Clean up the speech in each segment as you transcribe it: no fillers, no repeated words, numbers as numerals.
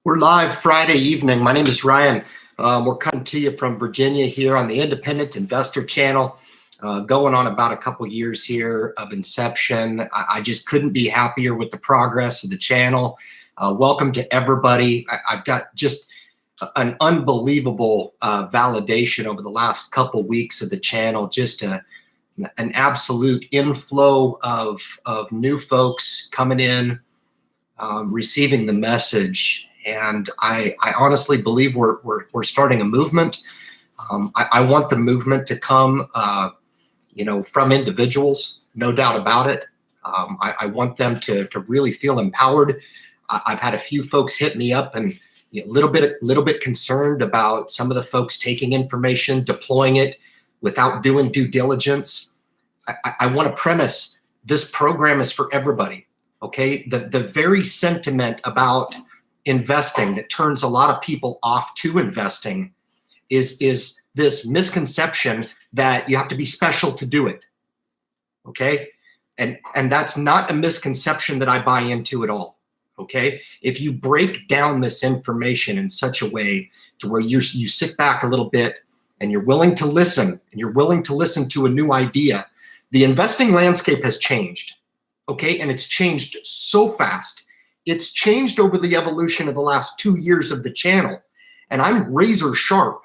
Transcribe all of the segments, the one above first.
We're live Friday evening. My name is Ryan. We're coming to you from Virginia here on the Independent Investor Channel. Going on about a couple years here of inception. I just couldn't be happier with the progress of the channel. Welcome to everybody. I've got just an unbelievable validation over the last couple weeks of the channel. Just an absolute inflow of new folks coming in, receiving the message. And I honestly believe we're starting a movement. I want the movement to come, from individuals, no doubt about it. I want them to really feel empowered. I've had a few folks hit me up and a little bit concerned about some of the folks taking information, deploying it without doing due diligence. I want to premise this program is for everybody. Okay, the very sentiment about investing that turns a lot of people off to investing is this misconception that you have to be special to do it. Okay, and that's not a misconception that I buy into at all. Okay, if you break down this information in such a way to where you sit back a little bit and you're willing to listen, and you're willing to listen to a new idea, the investing landscape has changed. Okay, and it's changed so fast. It's changed over the evolution of the last 2 years of the channel. And I'm razor sharp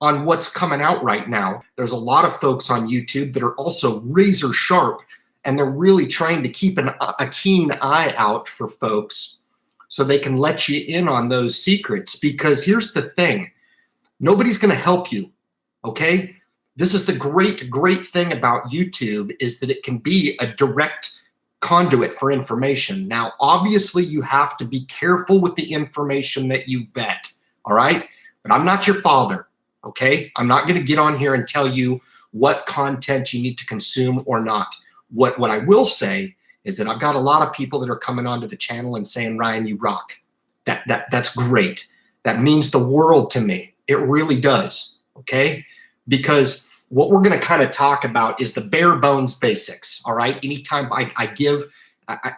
on what's coming out right now. There's a lot of folks on YouTube that are also razor sharp, and they're really trying to keep a keen eye out for folks so they can let you in on those secrets. Because here's the thing, nobody's going to help you. Okay, this is the great thing about YouTube, is that it can be a direct conduit for information. Now, obviously, you have to be careful with the information that you vet, all right? But I'm not your father, okay? I'm not going to get on here and tell you what content you need to consume or not. What I will say is that I've got a lot of people that are coming onto the channel and saying, Ryan, you rock. That's great. That means the world to me. It really does, okay? Because what we're going to kind of talk about is the bare bones basics, all right? Anytime I give,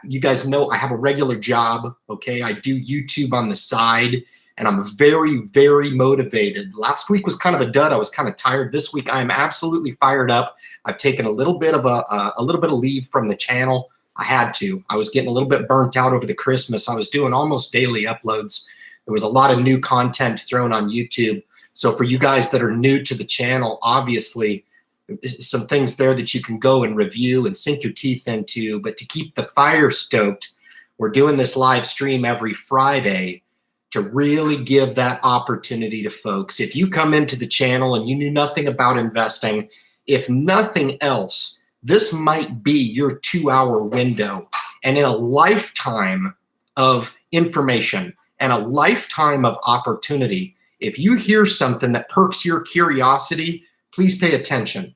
you guys know I have a regular job, okay? I do YouTube on the side, and I'm very, very motivated. Last week was kind of a dud. I was kind of tired. This week I am absolutely fired up. I've taken a little bit of leave from the channel. I had to. I was getting a little bit burnt out over the Christmas. I was doing almost daily uploads. There was a lot of new content thrown on YouTube. So for you guys that are new to the channel, obviously, some things there that you can go and review and sink your teeth into. But to keep the fire stoked, we're doing this live stream every Friday to really give that opportunity to folks. If you come into the channel and you knew nothing about investing, if nothing else, this might be your 2-hour window. And in a lifetime of information and a lifetime of opportunity, if you hear something that perks your curiosity, please pay attention.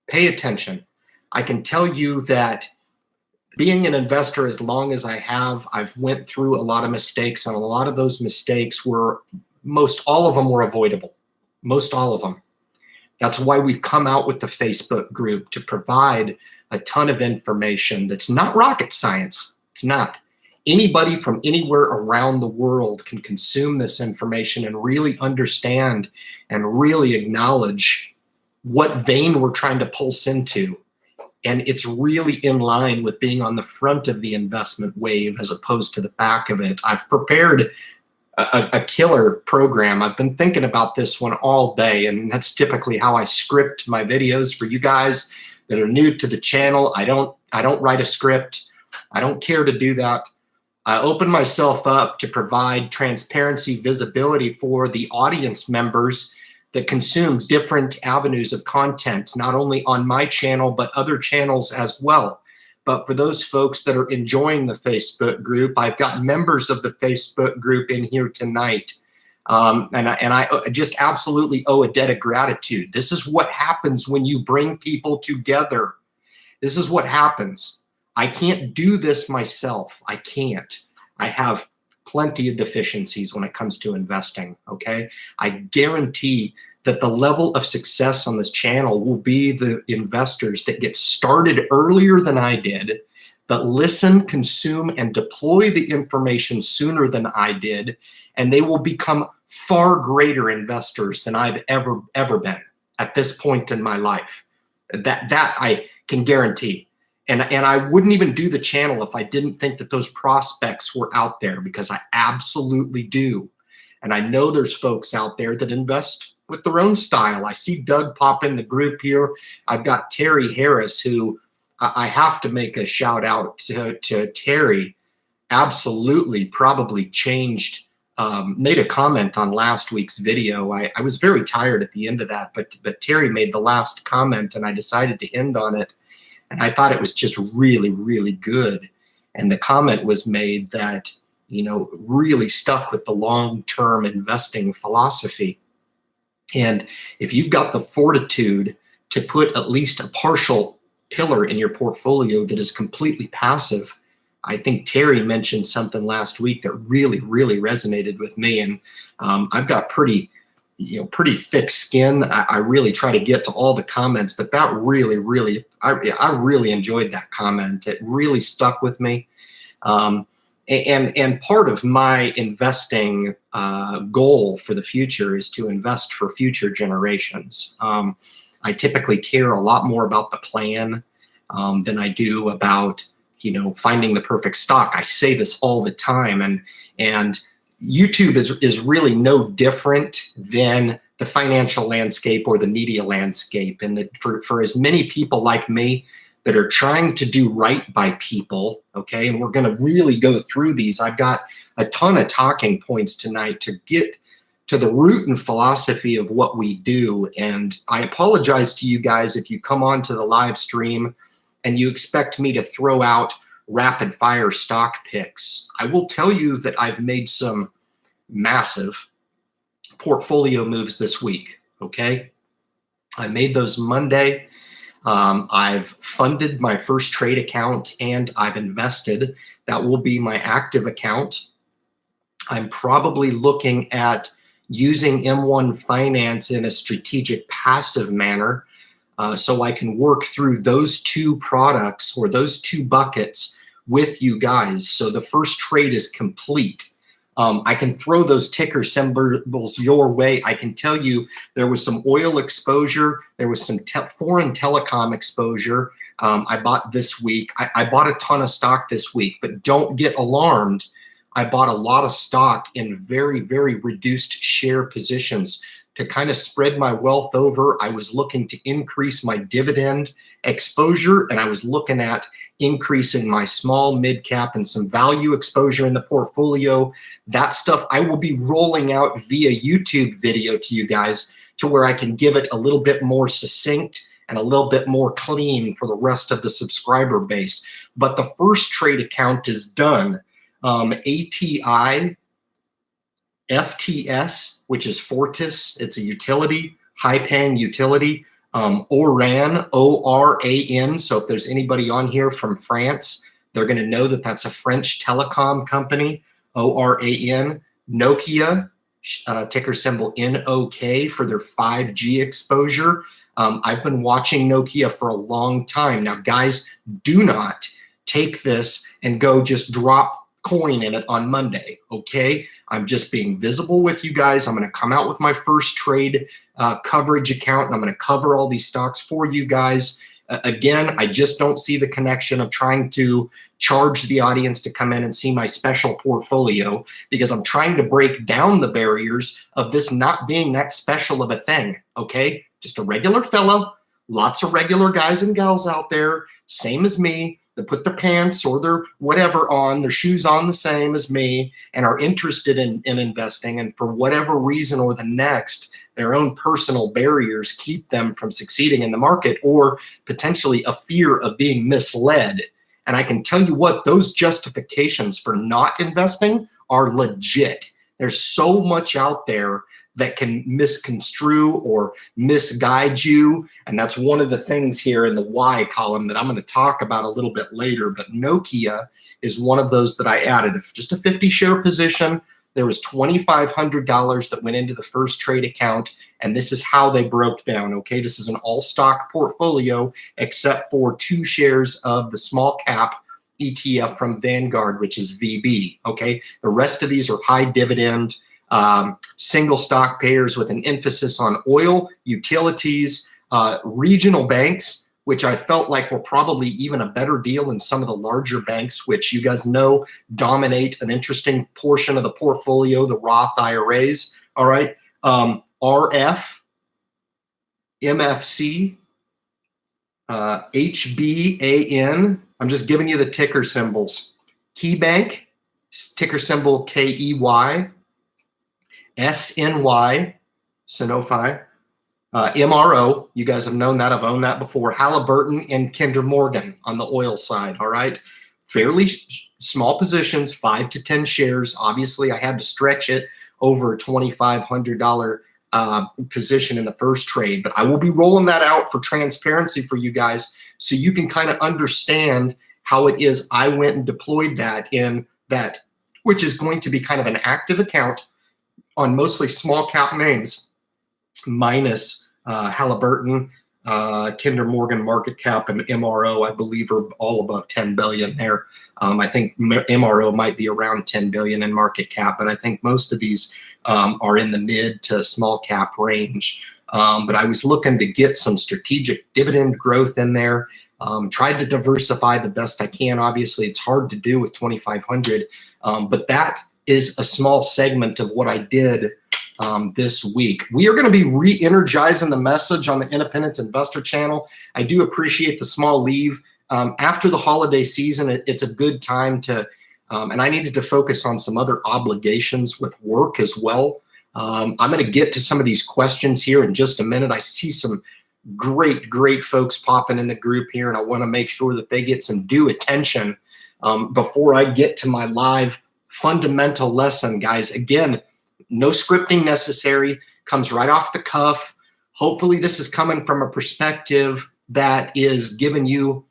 Pay attention. I can tell you that being an investor as long as I have, I've went through a lot of mistakes, and a lot of those mistakes were, most all of them were avoidable. Most all of them. That's why we've come out with the Facebook group to provide a ton of information that's not rocket science. It's not. Anybody from anywhere around the world can consume this information and really understand and really acknowledge what vein we're trying to pulse into. And it's really in line with being on the front of the investment wave as opposed to the back of it. I've prepared a killer program. I've been thinking about this one all day, and that's typically how I script my videos for you guys that are new to the channel. I don't write a script. I don't care to do that. I open myself up to provide transparency, visibility for the audience members that consume different avenues of content, not only on my channel, but other channels as well. But for those folks that are enjoying the Facebook group, I've got members of the Facebook group in here tonight. And I just absolutely owe a debt of gratitude. This is what happens when you bring people together. This is what happens. I can't do this myself. I can't. I have plenty of deficiencies when it comes to investing, okay? I guarantee that the level of success on this channel will be the investors that get started earlier than I did, that listen, consume, and deploy the information sooner than I did, and they will become far greater investors than I've ever been at this point in my life. That I can guarantee. And I wouldn't even do the channel if I didn't think that those prospects were out there, because I absolutely do. And I know there's folks out there that invest with their own style. I see Doug pop in the group here. I've got Terry Harris, who I have to make a shout out to Terry. Absolutely, probably changed, made a comment on last week's video. I was very tired at the end of that, but Terry made the last comment and I decided to end on it. And I thought it was just really, really good. And the comment was made that, you know, really stuck with the long-term investing philosophy. And if you've got the fortitude to put at least a partial pillar in your portfolio that is completely passive, I think Terry mentioned something last week that really, really resonated with me. And I've got pretty thick skin. I really try to get to all the comments, but that really, really, I really enjoyed that comment. It really stuck with me. And part of my investing goal for the future is to invest for future generations. I typically care a lot more about the plan than I do about, you know, finding the perfect stock. I say this all the time, and YouTube is really no different than the financial landscape or the media landscape. And that for as many people like me that are trying to do right by people, okay, and we're going to really go through these. I've got a ton of talking points tonight to get to the root and philosophy of what we do. And I apologize to you guys if you come on to the live stream and you expect me to throw out rapid fire stock picks. I will tell you that I've made some massive portfolio moves this week, okay? I made those Monday. I've funded my first trade account and I've invested. That will be my active account. I'm probably looking at using M1 Finance in a strategic passive manner, so I can work through those two products or those two buckets with you guys. So the first trade is complete. I can throw those ticker symbols your way. I can tell you there was some oil exposure. There was some foreign telecom exposure I bought this week. I bought a ton of stock this week, but don't get alarmed. I bought a lot of stock in very, very reduced share positions to kind of spread my wealth over. I was looking to increase my dividend exposure, and I was looking at increasing my small, mid cap, and some value exposure in the portfolio. That stuff I will be rolling out via YouTube video to you guys, to where I can give it a little bit more succinct and a little bit more clean for the rest of the subscriber base. But the first trade account is done. ATI, FTS, which is Fortis, it's a utility, high-paying utility. ORAN, O-R-A-N. So if there's anybody on here from France, they're going to know that that's a French telecom company, O-R-A-N. Nokia, ticker symbol N-O-K, for their 5G exposure. I've been watching Nokia for a long time. Now, guys, do not take this and go just drop coin in it on Monday, okay? I'm just being visible with you guys. I'm going to come out with my first trade coverage account, and I'm going to cover all these stocks for you guys. Again, I just don't see the connection of trying to charge the audience to come in and see my special portfolio, because I'm trying to break down the barriers of this not being that special of a thing, okay? Just a regular fellow, lots of regular guys and gals out there, same as me, that put their pants or their whatever on, their shoes on the same as me, and are interested in investing, and for whatever reason or the next, their own personal barriers keep them from succeeding in the market, or potentially a fear of being misled. And I can tell you what, those justifications for not investing are legit. There's so much out there that can misconstrue or misguide you. And that's one of the things here in the why column that I'm going to talk about a little bit later. But Nokia is one of those that I added. Just a 50 share position. There was $2,500 that went into the first trade account. And this is how they broke down. Okay, this is an all stock portfolio, except for 2 shares of the small cap ETF from Vanguard, which is VB, okay? The rest of these are high dividend, single stock payers with an emphasis on oil, utilities, regional banks, which I felt like were probably even a better deal than some of the larger banks, which you guys know dominate an interesting portion of the portfolio, the Roth IRAs, all right? RF, MFC, HBAN, I'm just giving you the ticker symbols. KeyBank, ticker symbol KEY, SNY, Sanofi, MRO, you guys have known that, I've owned that before, Halliburton and Kinder Morgan on the oil side, all right? Fairly small positions, 5 to 10 shares. Obviously, I had to stretch it over a $2,500 position in the first trade, but I will be rolling that out for transparency for you guys so you can kind of understand how it is I went and deployed that in that, which is going to be kind of an active account on mostly small cap names, minus Halliburton, Kinder Morgan market cap, and MRO, I believe, are all above 10 billion there. I think MRO might be around 10 billion in market cap, but I think most of these are in the mid to small cap range. But I was looking to get some strategic dividend growth in there. Tried to diversify the best I can. Obviously, it's hard to do with 2,500, but that is a small segment of what I did this week. We are going to be re-energizing the message on the Independent Investor channel. I do appreciate the small leave. After the holiday season, it's a good time to, and I needed to focus on some other obligations with work as well. I'm going to get to some of these questions here in just a minute. I see some great folks popping in the group here, and I want to make sure that they get some due attention before I get to my live fundamental lesson, guys. Again, no scripting necessary, comes right off the cuff. Hopefully this is coming from a perspective that is giving you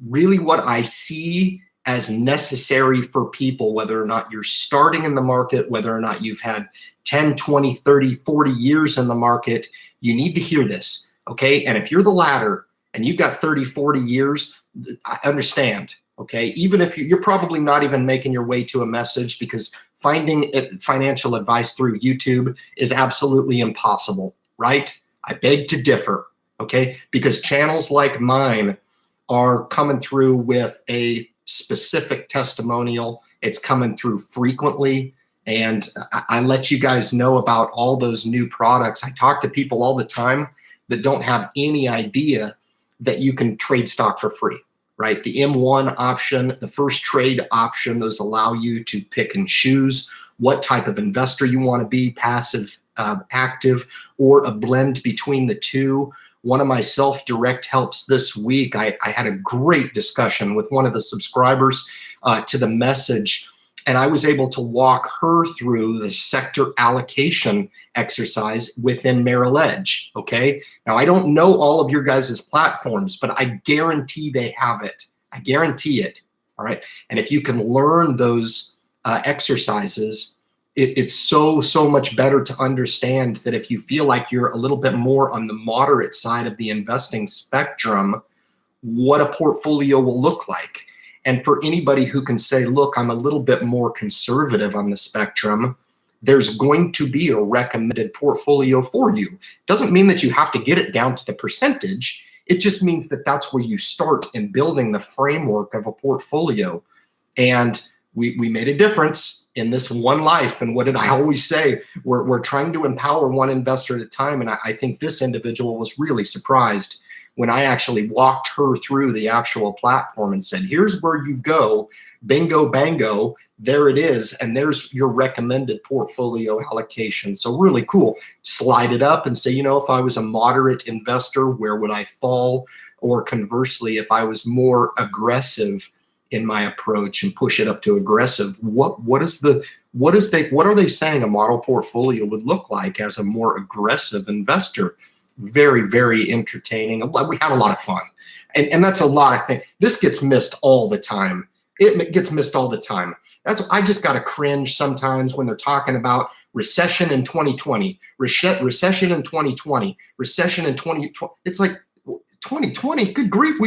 really what I see as necessary for people, whether or not you're starting in the market, whether or not you've had 10, 20, 30, 40 years in the market. You need to hear this, okay? And if you're the latter and you've got 30, 40 years, I understand, okay? Even if you're probably not even making your way to a message, because finding financial advice through YouTube is absolutely impossible, right? I beg to differ, okay? Because channels like mine are coming through with a specific testimonial. It's coming through frequently, and I let you guys know about all those new products. I talk to people all the time that don't have any idea that you can trade stock for free. Right? The M1 option, the first trade option, those allow you to pick and choose what type of investor you want to be, passive, active, or a blend between the two. One of my self-direct helps this week, I had a great discussion with one of the subscribers to the message, and I was able to walk her through the sector allocation exercise within Merrill Edge, okay? Now, I don't know all of your guys' platforms, but I guarantee they have it. I guarantee it, all right? And if you can learn those exercises, it's so much better to understand that if you feel like you're a little bit more on the moderate side of the investing spectrum, what a portfolio will look like. And for anybody who can say, look, I'm a little bit more conservative on the spectrum, there's going to be a recommended portfolio for you. Doesn't mean that you have to get it down to the percentage. It just means that that's where you start in building the framework of a portfolio. And we made a difference in this one life. And what did I always say? We're trying to empower one investor at a time. And I think this individual was really surprised when I actually walked her through the actual platform and said, here's where you go, bingo, bango, there it is, and there's your recommended portfolio allocation. So really cool. Slide it up and say, you know, if I was a moderate investor, where would I fall? Or conversely, if I was more aggressive in my approach and push it up to aggressive, what are they saying a model portfolio would look like as a more aggressive investor? Very entertaining. We had a lot of fun, and that's a lot of things. This gets missed all the time. It gets missed all the time. I just got to cringe sometimes when they're talking about recession in 2020, recession in 2020, recession in 2020. It's like 2020. Good grief!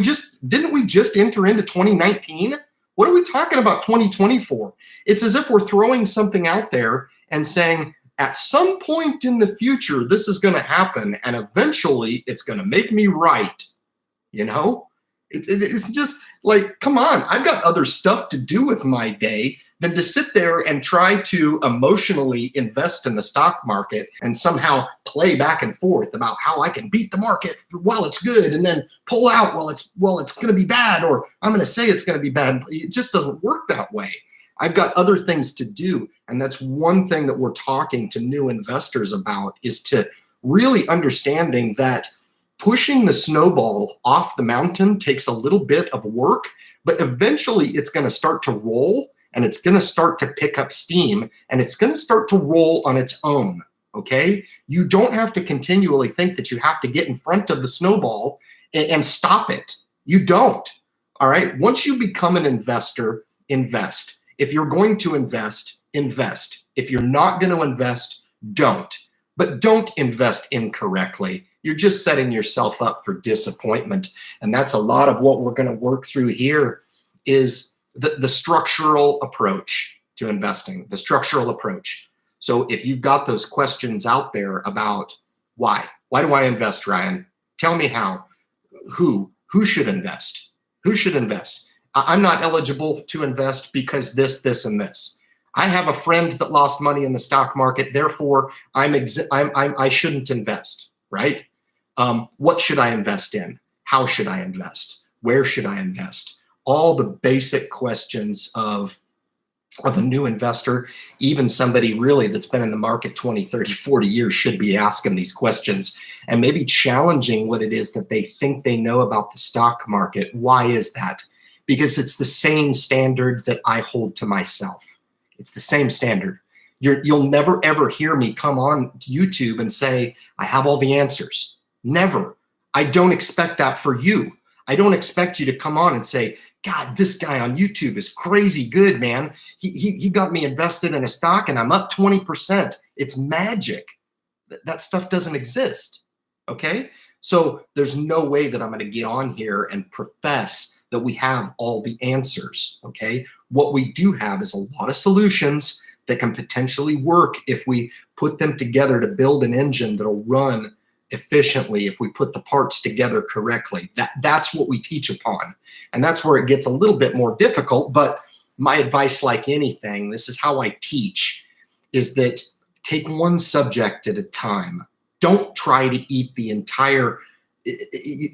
Didn't we just enter into 2019? What are we talking about 2020 for? It's as if we're throwing something out there and saying, at some point in the future, this is going to happen, and eventually it's going to make me right. You know, it's just like, come on, I've got other stuff to do with my day than to sit there and try to emotionally invest in the stock market and somehow play back and forth about how I can beat the market while it's good and then pull out while it's going to be bad, or I'm going to say it's going to be bad. It just doesn't work that way. I've got other things to do. And that's one thing that we're talking to new investors about, is to really understanding that pushing the snowball off the mountain takes a little bit of work, but eventually it's going to start to roll, and it's going to start to pick up steam, and it's going to start to roll on its own. Okay? You don't have to continually think that you have to get in front of the snowball and stop it. You don't. All right? Once you become an investor, invest. If you're going to invest, invest. If you're not going to invest, don't. But don't invest incorrectly. You're just setting yourself up for disappointment. And that's a lot of what we're going to work through here, is the structural approach to investing, the structural approach. So if you've got those questions out there about why do I invest, Ryan? Tell me how. Who should invest? Who should invest? I'm not eligible to invest because this, and this. I have a friend that lost money in the stock market, therefore I shouldn't invest, right? What should I invest in? How should I invest? Where should I invest? All the basic questions of a new investor, even somebody really that's been in the market 20, 30, 40 years should be asking these questions, and maybe challenging what it is that they think they know about the stock market. Why is that? Because it's the same standard that I hold to myself. It's the same standard. You'll never ever hear me come on YouTube and say, I have all the answers. Never. I don't expect that for you. I don't expect you to come on and say, God, this guy on YouTube is crazy good, man. He got me invested in a stock and I'm up 20%. It's magic. That stuff doesn't exist. Okay? So there's no way that I'm going to get on here and profess that we have all the answers. Okay? What we do have is a lot of solutions that can potentially work if we put them together to build an engine that'll run efficiently if we put the parts together correctly. That's what we teach upon. And that's where it gets a little bit more difficult. But my advice, like anything, this is how I teach, is that take one subject at a time. Don't try to eat the entire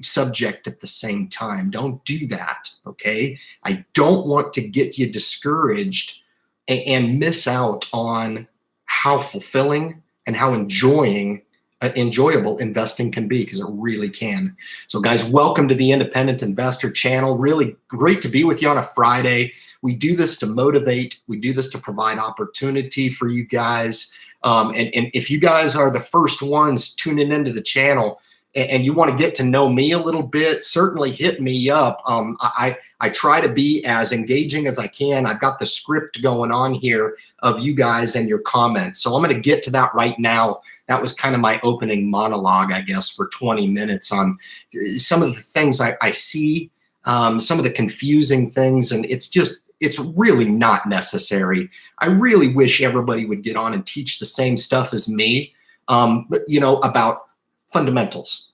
subject at the same time. Don't do that, okay? I don't want to get you discouraged and miss out on how fulfilling and how enjoyable investing can be, because it really can. So guys, welcome to the Independent Investor channel. Really great to be with you on a Friday. We do this to motivate. We do this to provide opportunity for you guys. And if you guys are the first ones tuning into the channel and you want to get to know me a little bit, certainly hit me up. I try to be as engaging as I can. I've got the script going on here of you guys and your comments. So I'm going to get to that right now. That was kind of my opening monologue, I guess, for 20 minutes on some of the things I see, some of the confusing things, and it's really not necessary. I really wish everybody would get on and teach the same stuff as me, but about fundamentals,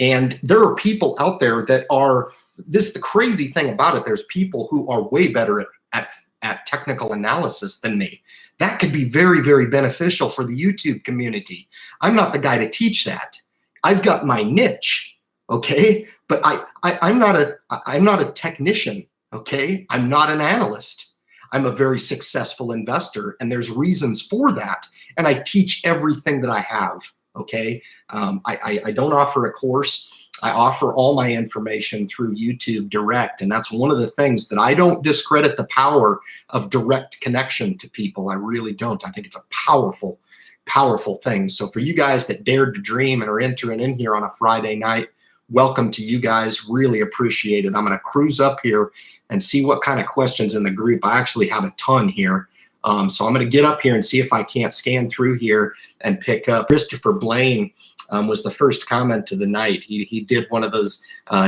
and there are people out there that are, this is the crazy thing about it, there's people who are way better at technical analysis than me. That could be very, very beneficial for the YouTube community. I'm not the guy to teach that. I've got my niche, okay? But I'm not a technician, okay? I'm not an analyst. I'm a very successful investor, and there's reasons for that. And I teach everything that I have, okay? I don't offer a course. I offer all my information through YouTube direct, and that's one of the things that I don't discredit, the power of direct connection to people. I really don't. I think it's a powerful, powerful thing. So for you guys that dared to dream and are entering in here on a Friday night, welcome to you guys. Really appreciate it. I'm going to cruise up here and see what kind of questions in the group. I actually have a ton here. So I'm going to get up here and see if I can't scan through here and pick up Christopher Blaine. was the first comment of the night. He did one of those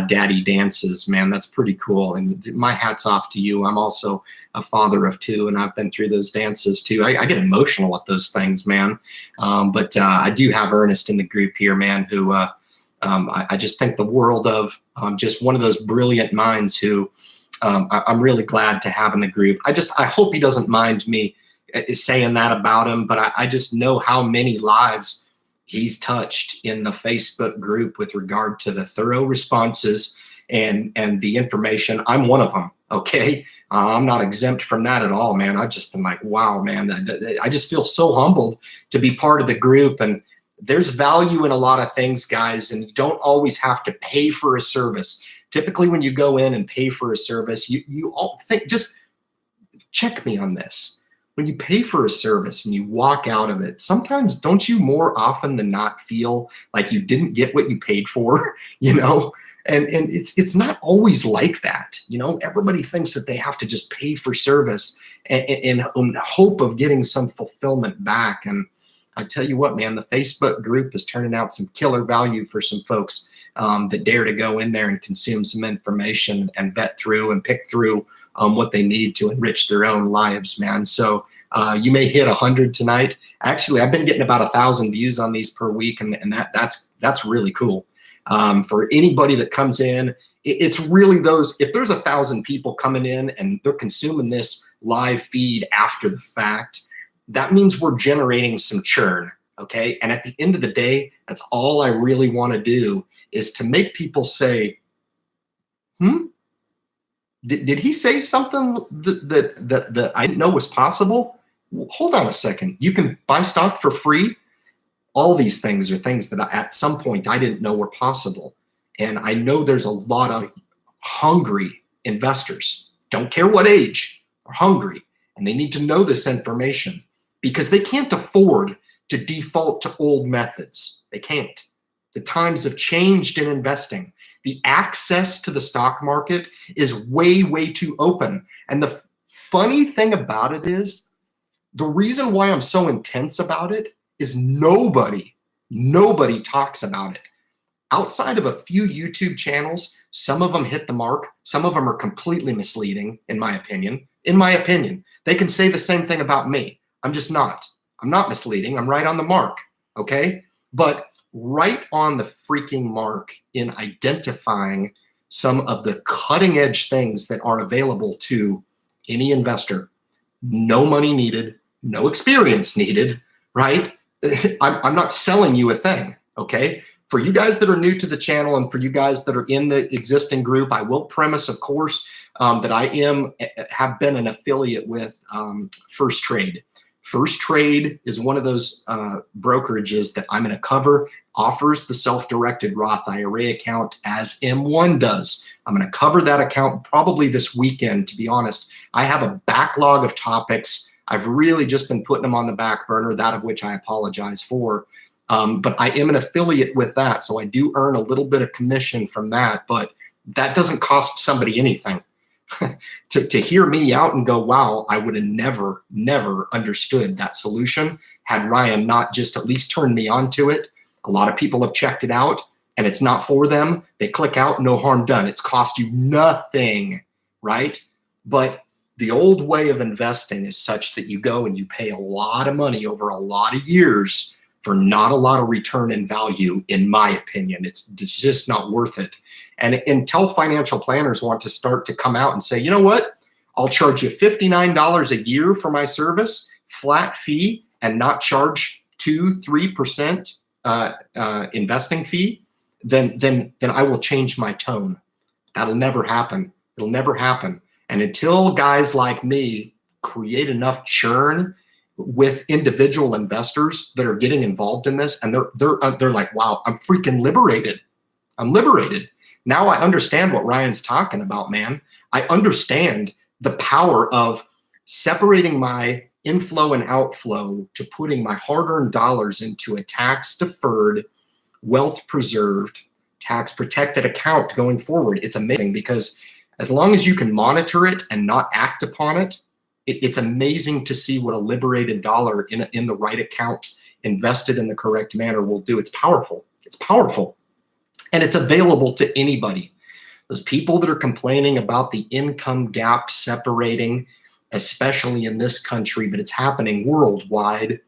daddy dances, man. That's pretty cool. And my hat's off to you. I'm also a father of two, and I've been through those dances too. I get emotional at those things, man. But I do have Ernest in the group here, man, who I just think the world of, just one of those brilliant minds who I'm really glad to have in the group. I hope he doesn't mind me saying that about him, but I just know how many lives he's touched in the Facebook group with regard to the thorough responses and the information. I'm one of them, okay? I'm not exempt from that at all, man. I've just been like, wow, man. I just feel so humbled to be part of the group. And there's value in a lot of things, guys, and you don't always have to pay for a service. Typically, when you go in and pay for a service, you all think, just check me on this. When you pay for a service and you walk out of it, sometimes don't you more often than not feel like you didn't get what you paid for, you know? And it's not always like that. You know, everybody thinks that they have to just pay for service in hope of getting some fulfillment back. And I tell you what, man, the Facebook group is turning out some killer value for some folks that dare to go in there and consume some information and vet through and pick through what they need to enrich their own lives, man. So you may hit 100 tonight. Actually, I've been getting about 1,000 views on these per week, and that's really cool. For anybody that comes in, it's really those, if there's 1,000 people coming in and they're consuming this live feed after the fact, that means we're generating some churn, okay? And at the end of the day, that's all I really want to do, is to make people say, did he say something that I didn't know was possible? Hold on a second. You can buy stock for free. All these things are things that at some point I didn't know were possible. And I know there's a lot of hungry investors, don't care what age, are hungry, and they need to know this information because they can't afford to default to old methods. They can't. The times have changed in investing. The access to the stock market is way, way too open. And the funny thing about it is, the reason why I'm so intense about it is nobody talks about it. Outside of a few YouTube channels, some of them hit the mark. Some of them are completely misleading, in my opinion. In my opinion, they can say the same thing about me. I'm just not. I'm not misleading. I'm right on the mark, okay? But right on the freaking mark in identifying some of the cutting edge things that are available to any investor. No money needed, no experience needed, right? I'm not selling you a thing, okay? For you guys that are new to the channel and for you guys that are in the existing group, I will premise, of course, that I have been an affiliate with First Trade. First Trade is one of those brokerages that I'm going to cover, offers the self-directed Roth IRA account as M1 does. I'm going to cover that account probably this weekend, to be honest. I have a backlog of topics. I've really just been putting them on the back burner, that of which I apologize for. But I am an affiliate with that, so I do earn a little bit of commission from that, but that doesn't cost somebody anything. To hear me out and go, wow, I would have never understood that solution had Ryan not just at least turned me on to it. A lot of people have checked it out and it's not for them. They click out, no harm done. It's cost you nothing, right? But the old way of investing is such that you go and you pay a lot of money over a lot of years for not a lot of return in value, in my opinion. It's just not worth it. And until financial planners want to start to come out and say, you know what, I'll charge you $59 a year for my service, flat fee, and not charge 2-3% investing fee, then I will change my tone. That'll never happen. It'll never happen. And until guys like me create enough churn with individual investors that are getting involved in this, and they're like, wow, I'm freaking liberated. I'm liberated. Now I understand what Ryan's talking about, man. I understand the power of separating my inflow and outflow to putting my hard-earned dollars into a tax-deferred, wealth-preserved, tax-protected account going forward. It's amazing because as long as you can monitor it and not act upon it, it's amazing to see what a liberated dollar in the right account invested in the correct manner will do. It's powerful. It's powerful. And it's available to anybody. Those people that are complaining about the income gap separating, especially in this country, but it's happening worldwide,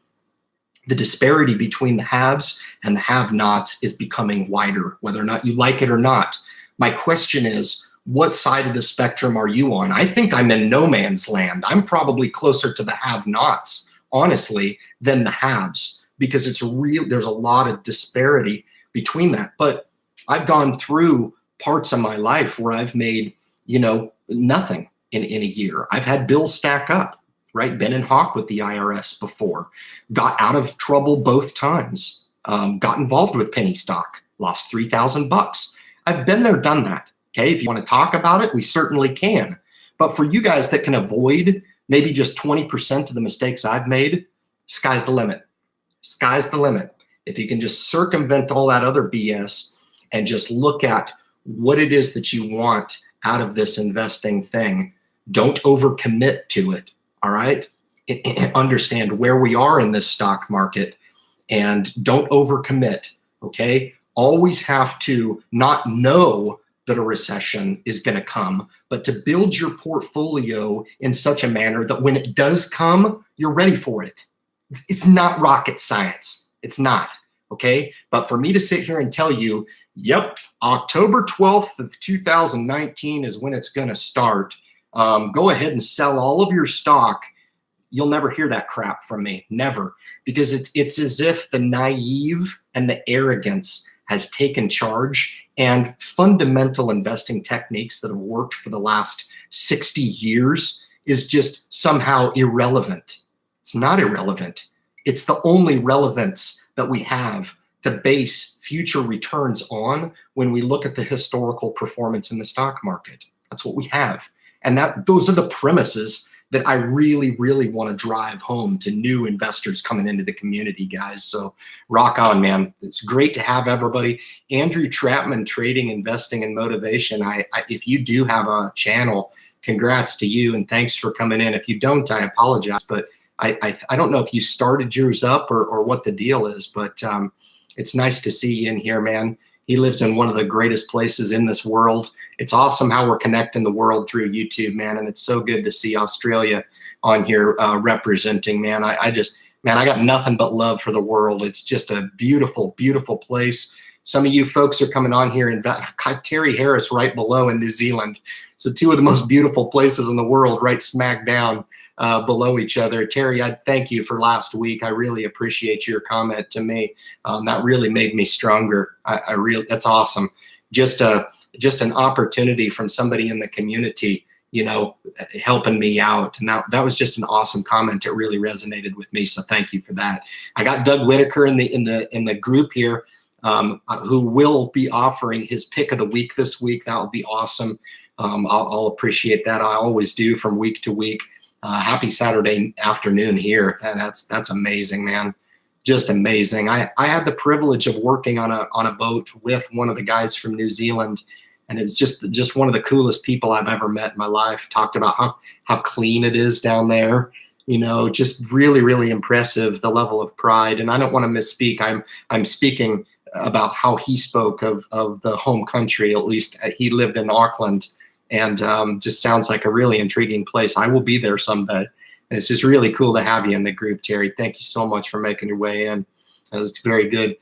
the disparity between the haves and the have-nots is becoming wider, whether or not you like it or not. My question is, what side of the spectrum are you on? I think I'm in no man's land. I'm probably closer to the have-nots, honestly, than the haves, because it's real. There's a lot of disparity between that. But I've gone through parts of my life where I've made, nothing in a year. I've had bills stack up, right? Been in hawk with the IRS before, got out of trouble both times, got involved with penny stock, lost $3,000. I've been there, done that. Okay, if you want to talk about it, we certainly can. But for you guys that can avoid maybe just 20% of the mistakes I've made, sky's the limit. Sky's the limit. If you can just circumvent all that other BS and just look at what it is that you want out of this investing thing, don't overcommit to it, all right? Understand where we are in this stock market and don't overcommit, okay? Always have to not know that a recession is going to come, but to build your portfolio in such a manner that when it does come, you're ready for it. It's not rocket science. It's not, okay? But for me to sit here and tell you, yep, October 12th of 2019 is when it's going to start. Go ahead and sell all of your stock. You'll never hear that crap from me, never, because it's as if the naive and the arrogance has taken charge, and fundamental investing techniques that have worked for the last 60 years is just somehow irrelevant. It's not irrelevant. It's the only relevance that we have to base future returns on when we look at the historical performance in the stock market. That's what we have. And those are the premises that I really, really want to drive home to new investors coming into the community, guys. So rock on, man. It's great to have everybody. Andrew Trapman, Trading, Investing, and Motivation. If you do have a channel, congrats to you, and thanks for coming in. If you don't, I apologize, but I don't know if you started yours up or what the deal is, but it's nice to see you in here, man. He lives in one of the greatest places in this world. It's awesome how we're connecting the world through YouTube, man. And it's so good to see Australia on here representing, man. I got nothing but love for the world. It's just a beautiful, beautiful place. Some of you folks are coming on here and Terry Harris right below in New Zealand. So two of the most beautiful places in the world right smack down below each other. Terry, I thank you for last week. I really appreciate your comment to me. That really made me stronger. That's awesome. Just an opportunity from somebody in the community, helping me out. And that was just an awesome comment. It really resonated with me. So thank you for that. I got Doug Whitaker in the group here, who will be offering his pick of the week this week. That will be awesome. I'll appreciate that. I always do from week to week. Happy Saturday afternoon here. That's amazing, man. Just amazing. I had the privilege of working on a boat with one of the guys from New Zealand, and it was just one of the coolest people I've ever met in my life. Talked about how clean it is down there. Just really, really impressive, the level of pride. And I don't want to misspeak. I'm speaking about how he spoke of the home country. At least he lived in Auckland. And just sounds like a really intriguing place. I will be there someday. And it's just really cool to have you in the group, Terry. Thank you so much for making your way in. That was very good.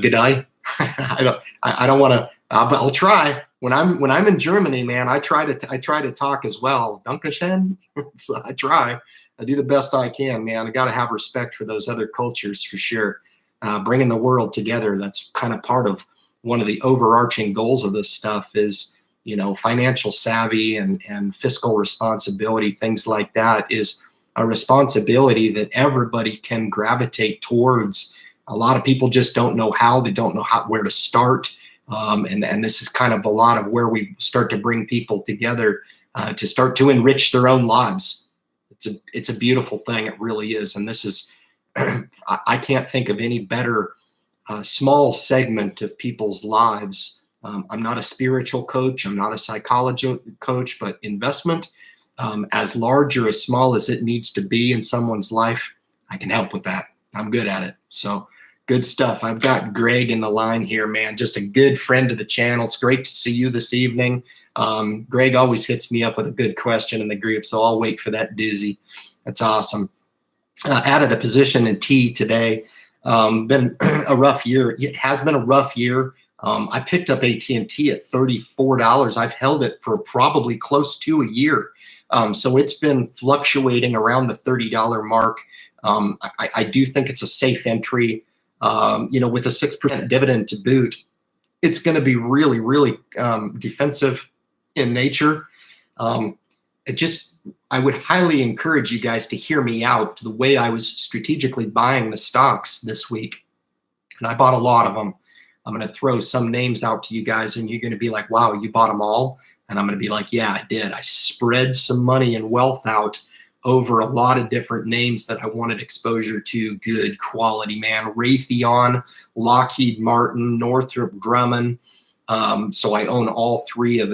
Good eye. I don't want to, but I'll try. When I'm in Germany, man, I try to talk as well. Dankeschön. So I try. I do the best I can, man. I got to have respect for those other cultures for sure. Bringing the world together. That's kind of part of one of the overarching goals of this stuff is, financial savvy and fiscal responsibility, things like that is a responsibility that everybody can gravitate towards. A lot of people just don't know how. They don't know where to start. And this is kind of a lot of where we start to bring people together to start to enrich their own lives. It's a beautiful thing. It really is. And this is, I can't think of any better small segment of people's lives. I'm not a spiritual coach. I'm not a psychology coach, but investment, as large or as small as it needs to be in someone's life, I can help with that. I'm good at it. So good stuff. I've got Greg in the line here, man. Just a good friend of the channel. It's great to see you this evening. Greg always hits me up with a good question in the group, so I'll wait for that doozy. That's awesome. Added a position in T today. Been a rough year. It has been a rough year. I picked up AT&T at $34. I've held it for probably close to a year. So it's been fluctuating around the $30 mark. I do think it's a safe entry. You know, with a 6% dividend to boot, it's going to be really, really defensive in nature. I would highly encourage you guys to hear me out the way I was strategically buying the stocks this week. And I bought a lot of them. I'm going to throw some names out to you guys and you're going to be like, wow, you bought them all? And I'm going to be like, yeah, I did. I spread some money and wealth out over a lot of different names that I wanted exposure to. Good quality, man. Raytheon, Lockheed Martin, Northrop Grumman. So I own all three of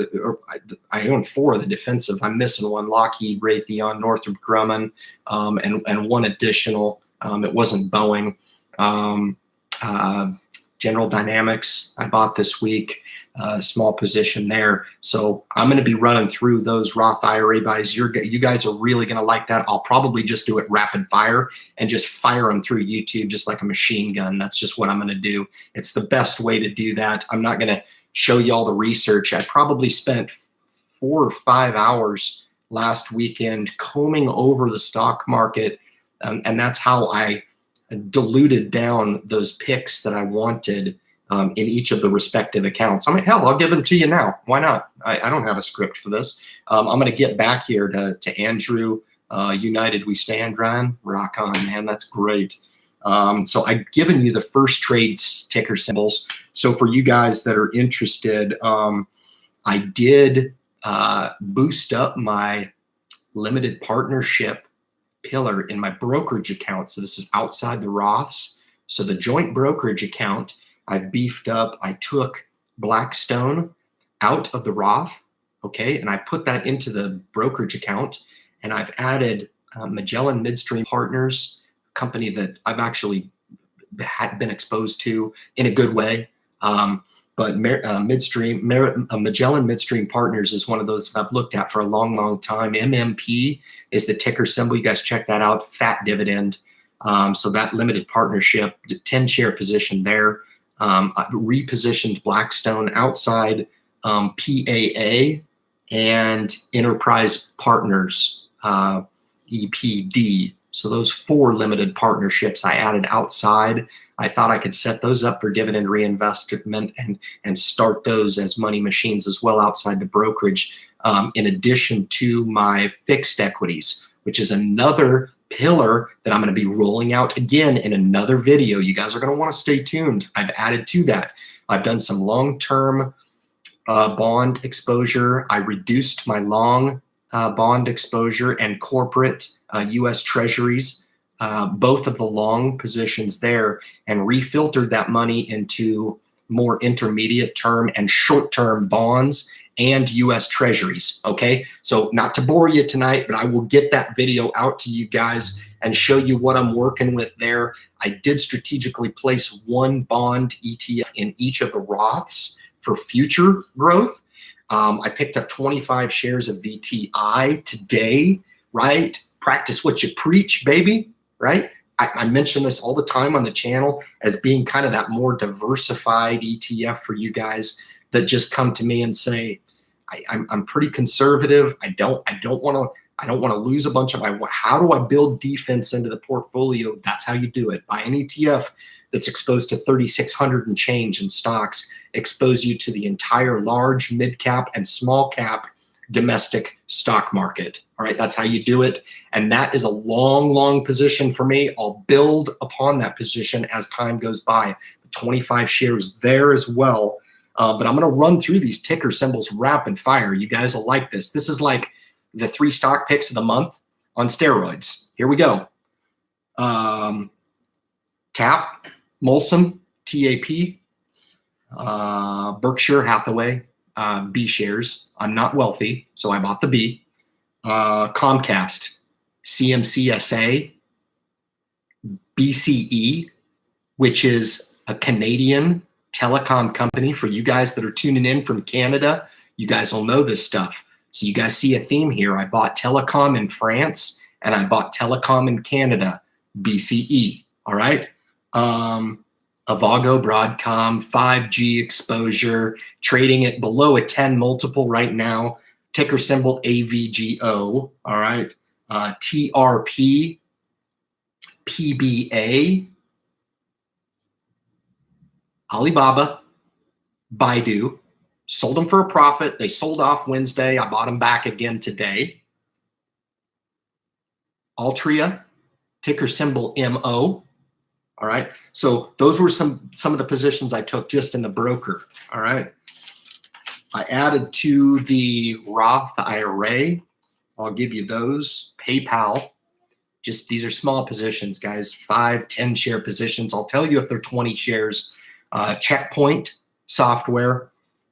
I own four of the defensive. I'm missing one: Lockheed, Raytheon, Northrop Grumman, and one additional. It wasn't Boeing. General Dynamics I bought this week, small position there. So I'm going to be running through those Roth IRA buys. You guys are really going to like that. I'll probably just do it rapid fire and just fire them through YouTube just like a machine gun. That's just what I'm going to do. It's the best way to do that. I'm not going to show you all the research. I probably spent 4 or 5 hours last weekend combing over the stock market, and that's how I diluted down those picks that I wanted in each of the respective accounts. I mean, hell, I'll give them to you now. Why not? I don't have a script for this. I'm going to get back here to Andrew. United we stand, Ryan. Rock on, man. That's great. So I've given you the first trade ticker symbols. So for you guys that are interested, I did boost up my limited partnership pillar in my brokerage account. So this is outside the Roths. So the joint brokerage account, I've beefed up. I took Blackstone out of the Roth, okay, and I put that into the brokerage account, and I've added Magellan Midstream Partners, a company that I've actually had been exposed to in a good way. But Magellan Midstream Partners is one of those that I've looked at for a long, long time. MMP is the ticker symbol. You guys check that out. Fat dividend. So that limited partnership, 10-share position there. I repositioned Blackstone outside PAA and Enterprise Partners, EPD. So those 4 limited partnerships I added outside. I thought I could set those up for dividend reinvestment and start those as money machines as well outside the brokerage, in addition to my fixed equities, which is another pillar that I'm going to be rolling out again in another video. You guys are going to want to stay tuned. I've added to that. I've done some long-term bond exposure. I reduced my long bond exposure and corporate U.S. Treasuries, both of the long positions there, and refiltered that money into more intermediate term and short-term bonds and U.S. Treasuries, okay? So not to bore you tonight, but I will get that video out to you guys and show you what I'm working with there. I did strategically place 1 bond ETF in each of the Roths for future growth. I picked up 25 shares of VTI today, right? Practice what you preach, baby, right? I mention this all the time on the channel as being kind of that more diversified ETF for you guys that just come to me and say, I'm pretty conservative. I don't want to lose a bunch of how do I build defense into the portfolio? That's how you do it. Buy an ETF that's exposed to 3,600 and change in stocks, expose you to the entire large, mid cap, and small cap domestic stock market. All right, that's how you do it. And that is a long, long position for me. I'll build upon that position as time goes by. 25 shares there as well. But I'm going to run through these ticker symbols rapid fire. You guys will like this. This is like the 3 stock picks of the month on steroids. Here we go. TAP, Molson, TAP, Berkshire Hathaway, B shares. I'm not wealthy, so I bought the B. Comcast, CMCSA, BCE, which is a Canadian telecom company. For you guys that are tuning in from Canada, you guys will know this stuff. So you guys see a theme here. I bought telecom in France and I bought telecom in Canada, BCE, all right? Avago, Broadcom, 5G exposure, trading it below a 10 multiple right now, ticker symbol AVGO, all right? TRP, PBA, Alibaba, Baidu, sold them for a profit. They sold off Wednesday. I bought them back again today. Altria, ticker symbol MO. All right. So those were some of the positions I took just in the broker. All right. I added to the Roth IRA. I'll give you those. PayPal. Just these are small positions, guys. 5, 10 share positions. I'll tell you if they're 20 shares. Checkpoint Software,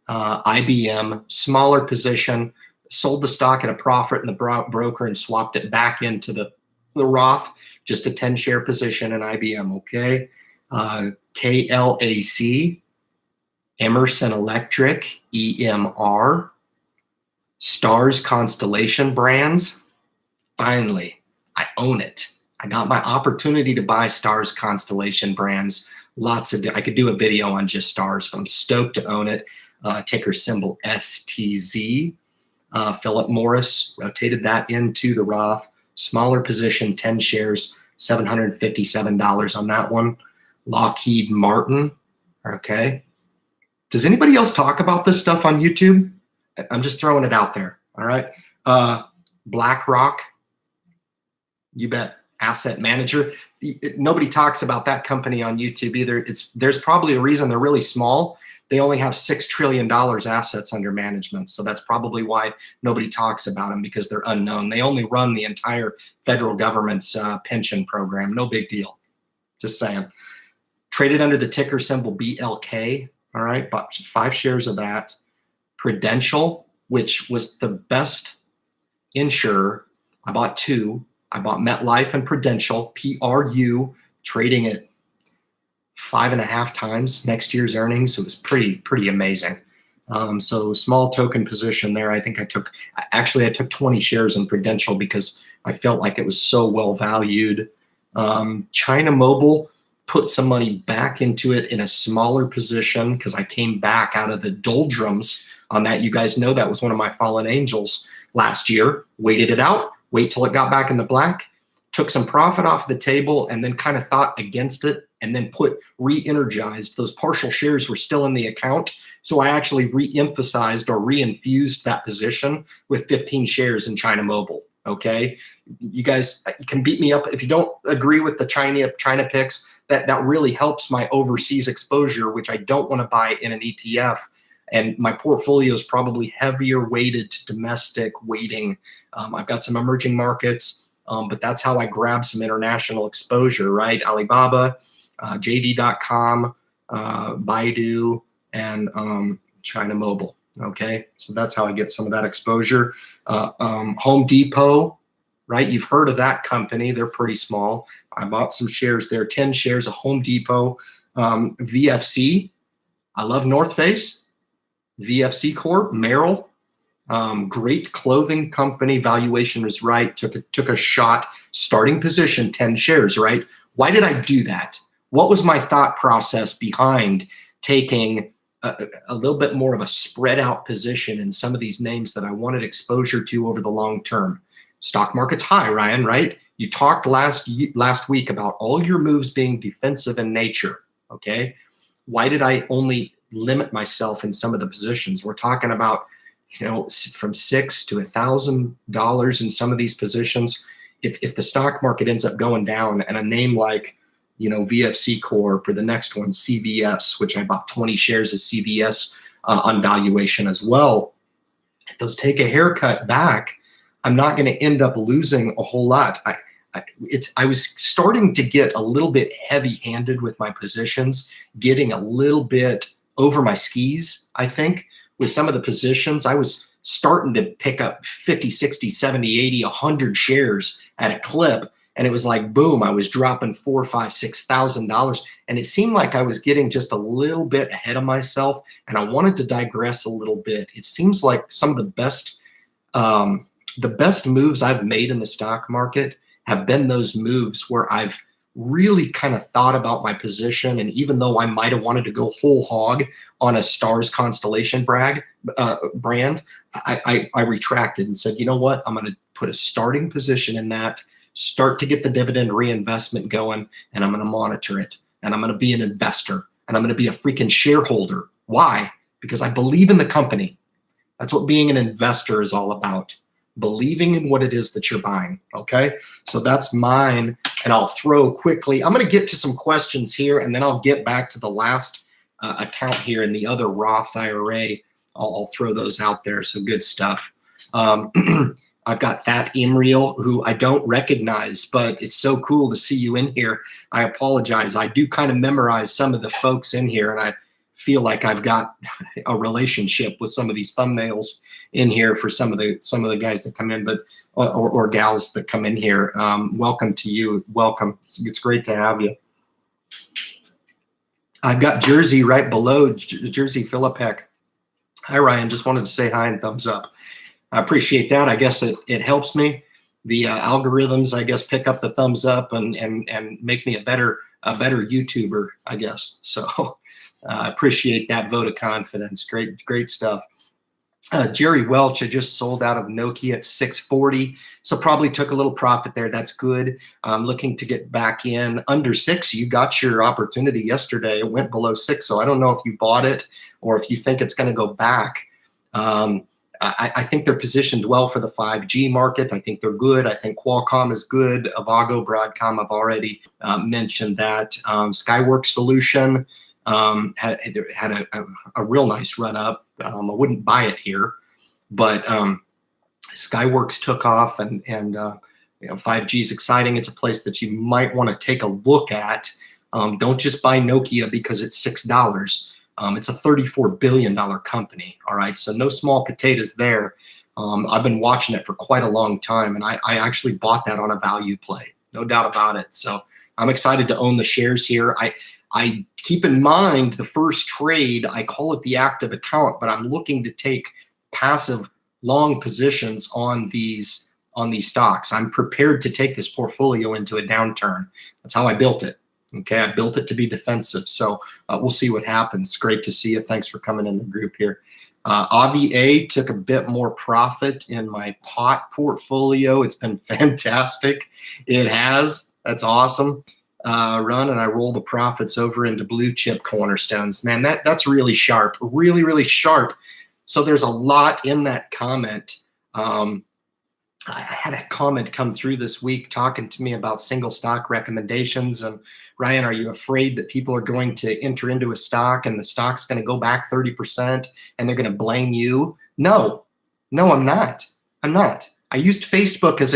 IBM, smaller position. Sold the stock at a profit in the broker and swapped it back into the Roth. Just a 10 share position in IBM, okay? KLAC, Emerson Electric, EMR, Stars Constellation Brands. Finally, I own it. I got my opportunity to buy Stars Constellation Brands. I could do a video on just Stars, but I'm stoked to own it. Ticker symbol STZ. Philip Morris, rotated that into the Roth. Smaller position, 10 shares, $757 on that one. Lockheed Martin, okay. Does anybody else talk about this stuff on YouTube? I'm just throwing it out there, all right. BlackRock, you bet, asset manager. Nobody talks about that company on YouTube either. There's probably a reason they're really small. They only have $6 trillion assets under management. So that's probably why nobody talks about them, because they're unknown. They only run the entire federal government's pension program. No big deal. Just saying. Traded under the ticker symbol BLK. All right. Bought 5 shares of that. Prudential, which was the best insurer. I bought 2. I bought MetLife and Prudential, PRU, trading at 5.5 times next year's earnings. It was pretty amazing. So small token position there. I think I took 20 shares in Prudential because I felt like it was so well valued. China Mobile, put some money back into it in a smaller position because I came back out of the doldrums on that. You guys know that was one of my fallen angels last year. Waited it out, wait till it got back in the black, took some profit off the table, and then kind of thought against it, and then re-energized. Those partial shares were still in the account. So I actually re-emphasized or re-infused that position with 15 shares in China Mobile. Okay. You guys, you can beat me up if you don't agree with the China picks. That really helps my overseas exposure, which I don't want to buy in an ETF. And my portfolio is probably heavier weighted to domestic weighting. I've got some emerging markets, but that's how I grab some international exposure, right? Alibaba, JD.com, Baidu, and China Mobile. Okay, so that's how I get some of that exposure. Home Depot, right? You've heard of that company. They're pretty small. I bought some shares there, 10 shares of Home Depot. VFC, I love North Face. VFC Corp, Merrill, great clothing company. Valuation was right. Took a shot. Starting position, 10 shares, right? Why did I do that? What was my thought process behind taking a little bit more of a spread out position in some of these names that I wanted exposure to over the long term? Stock market's high, Ryan, right? You talked last week about all your moves being defensive in nature, okay? Why did I only limit myself in some of the positions? We're talking about, from $6 to $1,000 in some of these positions. If the stock market ends up going down, and a name like, VFC Corp, or the next one, CVS, which I bought 20 shares of CVS on valuation as well. If those take a haircut back, I'm not going to end up losing a whole lot. I was starting to get a little bit heavy-handed with my positions, getting a little bit over my skis, I think, with some of the positions. I was starting to pick up 50, 60, 70, 80, 100 shares at a clip. And it was like, boom, I was dropping $4,000, $5,000, $6,000. And it seemed like I was getting just a little bit ahead of myself. And I wanted to digress a little bit. It seems like some of the best moves I've made in the stock market have been those moves where I've really kind of thought about my position. And even though I might have wanted to go whole hog on a stars constellation brand, I retracted and said, you know what, I'm going to put a starting position in that, start to get the dividend reinvestment going, and I'm going to monitor it. And I'm going to be an investor, and I'm going to be a freaking shareholder. Why? Because I believe in the company. That's what being an investor is all about. Believing in what it is that you're buying. Okay. So that's mine. And I'll throw quickly, I'm going to get to some questions here, and then I'll get back to the last account here in the other Roth IRA. I'll throw those out there. So good stuff. I've got That Imriel, who I don't recognize, but it's so cool to see you in here. I apologize. I do kind of memorize some of the folks in here, and I feel like I've got a relationship with some of these thumbnails in here for some of the guys that come in, but or gals that come in here. Welcome to you. Welcome. It's great to have you. I've got Jersey right below, Jersey Philippek. Hi, Ryan. Just wanted to say hi and thumbs up. I appreciate that. I guess it helps me. The algorithms, I guess, pick up the thumbs up and make me a better YouTuber, I guess. So I appreciate that vote of confidence. Great stuff. Jerry Welch, I just sold out of Nokia at 640, so probably took a little profit there. That's good. I'm looking to get back in under 6. You got your opportunity yesterday. It went below 6, so I don't know if you bought it or if you think it's going to go back. I think they're positioned well for the 5G market. I think they're good. I think Qualcomm is good. Avago, Broadcom, I've already mentioned that. Skyworks Solution had a real nice run up. I wouldn't buy it here, but Skyworks took off, and 5G is exciting. It's a place that you might want to take a look at. Don't just buy Nokia because it's $6. It's a $34 billion company. All right, so no small potatoes there. I've been watching it for quite a long time, and I actually bought that on a value play, no doubt about it. So I'm excited to own the shares here. I keep in mind the first trade, I call it the active account, but I'm looking to take passive long positions on these stocks. I'm prepared to take this portfolio into a downturn. That's how I built it. Okay, I built it to be defensive. So we'll see what happens. Great to see you. Thanks for coming in the group here. Avi A took a bit more profit in my pot portfolio. It's been fantastic. It has. That's awesome. Run, and I roll the profits over into blue chip cornerstones. Man, that's really sharp, really sharp. So there's a lot in that comment. I had a comment come through this week talking to me about single stock recommendations. And Ryan, are you afraid that people are going to enter into a stock and the stock's going to go back 30% and they're going to blame you? No, I'm not. I used Facebook as